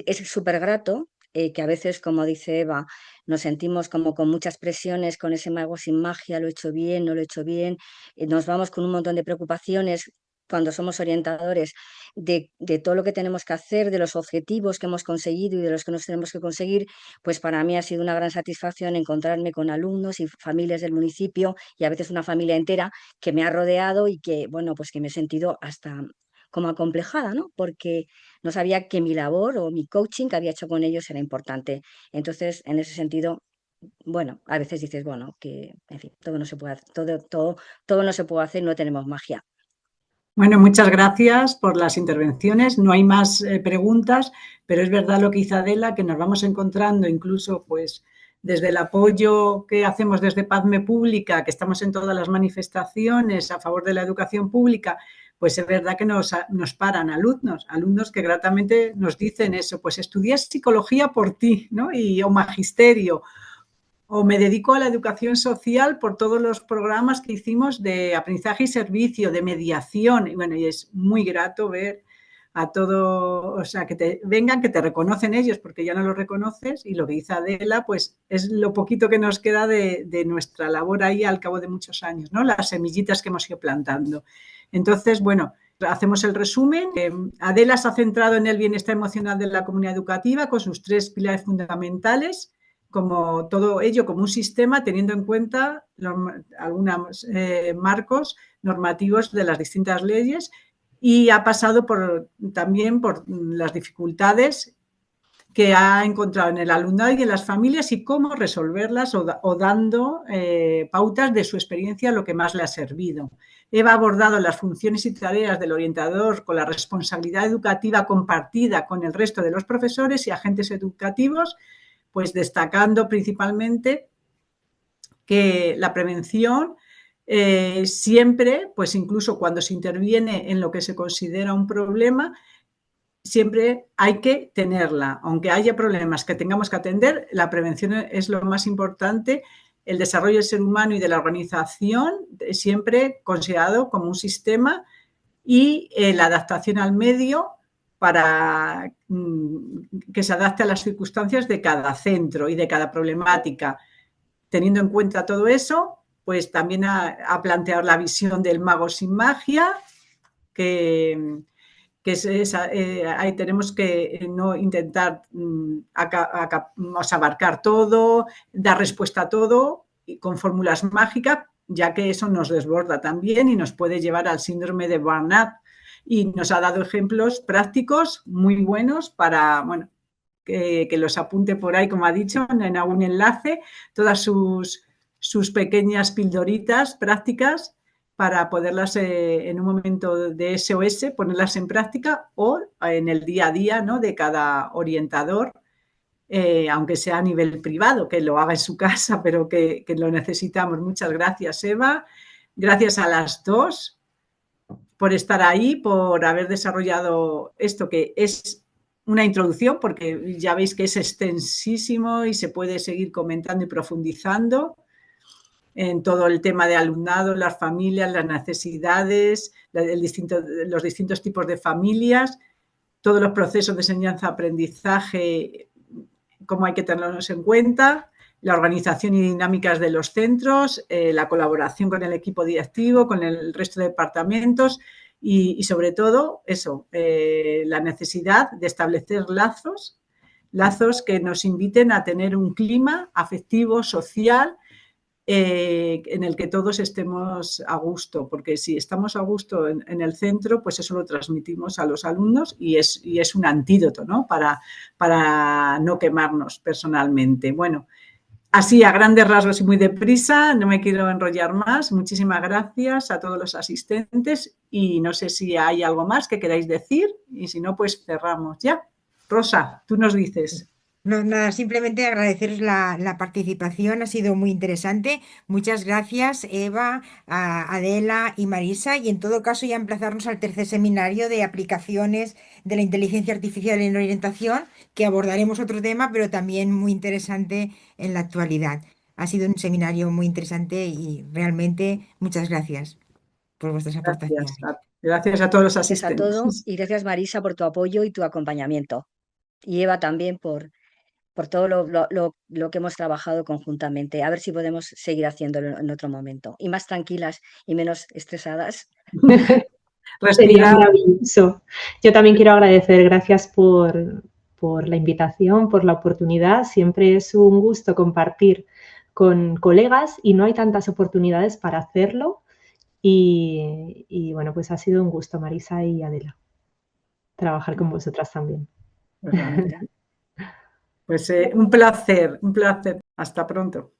Es súper grato. Que a veces, como dice Eva, nos sentimos como con muchas presiones, con ese mago sin magia, lo he hecho bien, no lo he hecho bien, nos vamos con un montón de preocupaciones cuando somos orientadores de todo lo que tenemos que hacer, de los objetivos que hemos conseguido y de los que nos tenemos que conseguir, pues para mí ha sido una gran satisfacción encontrarme con alumnos y familias del municipio y a veces una familia entera que me ha rodeado y que, bueno, pues que me he sentido hasta como acomplejada, ¿no? Porque no sabía que mi labor o mi coaching que había hecho con ellos era importante. Entonces, en ese sentido, bueno, a veces dices, bueno, que, en fin, todo no se puede hacer, todo no se puede hacer, no tenemos magia. Bueno, muchas gracias por las intervenciones. No hay más preguntas, pero es verdad lo que dice Adela, que nos vamos encontrando incluso pues desde el apoyo que hacemos desde Padme Pública, que estamos en todas las manifestaciones a favor de la educación pública, pues es verdad que nos paran alumnos que gratamente nos dicen eso, pues estudié psicología por ti, ¿no? O magisterio, o me dedico a la educación social por todos los programas que hicimos de aprendizaje y servicio, de mediación. Y bueno, y es muy grato ver a todo, o sea, que te vengan, que te reconocen ellos, porque ya no los reconoces, y lo que dice Adela, pues es lo poquito que nos queda de nuestra labor ahí al cabo de muchos años, ¿no? Las semillitas que hemos ido plantando. Entonces, bueno, hacemos el resumen. Adela se ha centrado en el bienestar emocional de la comunidad educativa con sus 3 pilares fundamentales, como todo ello como un sistema, teniendo en cuenta algunos marcos normativos de las distintas leyes, y ha pasado también por las dificultades que ha encontrado en el alumnado y en las familias y cómo resolverlas o dando pautas de su experiencia, lo que más le ha servido. Eva ha abordado las funciones y tareas del orientador con la responsabilidad educativa compartida con el resto de los profesores y agentes educativos, pues destacando principalmente que la prevención siempre, pues incluso cuando se interviene en lo que se considera un problema, siempre hay que tenerla. Aunque haya problemas que tengamos que atender, la prevención es lo más importante. El desarrollo del ser humano y de la organización siempre considerado como un sistema, y la adaptación al medio para que se adapte a las circunstancias de cada centro y de cada problemática. Teniendo en cuenta todo eso, pues también ha planteado la visión del mago sin magia, que ahí tenemos que no intentar abarcar todo, dar respuesta a todo con fórmulas mágicas, ya que eso nos desborda también y nos puede llevar al síndrome de burnout. Y nos ha dado ejemplos prácticos muy buenos para, bueno, que los apunte por ahí, como ha dicho, en algún enlace, todas sus pequeñas pildoritas prácticas para poderlas en un momento de SOS ponerlas en práctica o en el día a día, ¿no?, de cada orientador, aunque sea a nivel privado, que lo haga en su casa, pero que lo necesitamos. Muchas gracias, Eva. Gracias a las dos por estar ahí, por haber desarrollado esto, que es una introducción, porque ya veis que es extensísimo y se puede seguir comentando y profundizando en todo el tema de alumnado, las familias, las necesidades, los distintos tipos de familias, todos los procesos de enseñanza-aprendizaje, cómo hay que tenerlos en cuenta, la organización y dinámicas de los centros, la colaboración con el equipo directivo, con el resto de departamentos y sobre todo eso, la necesidad de establecer lazos que nos inviten a tener un clima afectivo, social, en el que todos estemos a gusto, porque si estamos a gusto en el centro, pues eso lo transmitimos a los alumnos y es un antídoto, ¿no?, para no quemarnos personalmente. Bueno, así a grandes rasgos y muy deprisa, no me quiero enrollar más. Muchísimas gracias a todos los asistentes y no sé si hay algo más que queráis decir y si no, pues cerramos ya. Rosa, tú nos dices. No, nada, simplemente agradeceros la participación, ha sido muy interesante. Muchas gracias, Eva, Adela y Marisa. Y en todo caso, ya emplazarnos al tercer seminario de aplicaciones de la inteligencia artificial en orientación, que abordaremos otro tema, pero también muy interesante en la actualidad. Ha sido un seminario muy interesante y realmente muchas gracias por vuestras Gracias. aportaciones. Gracias a todos los Gracias a todos asistentes. y gracias Marisa por tu apoyo y tu acompañamiento. Y Eva también por todo lo que hemos trabajado conjuntamente. A ver si podemos seguir haciéndolo en otro momento. Y más tranquilas y menos estresadas. Sería Respirar. maravilloso. Yo también quiero agradecer, gracias por la invitación, por la oportunidad. Siempre es un gusto compartir con colegas y no hay tantas oportunidades para hacerlo. Y bueno, pues ha sido un gusto, Marisa y Adela, trabajar con vosotras también. Pues un placer, un placer. Hasta pronto.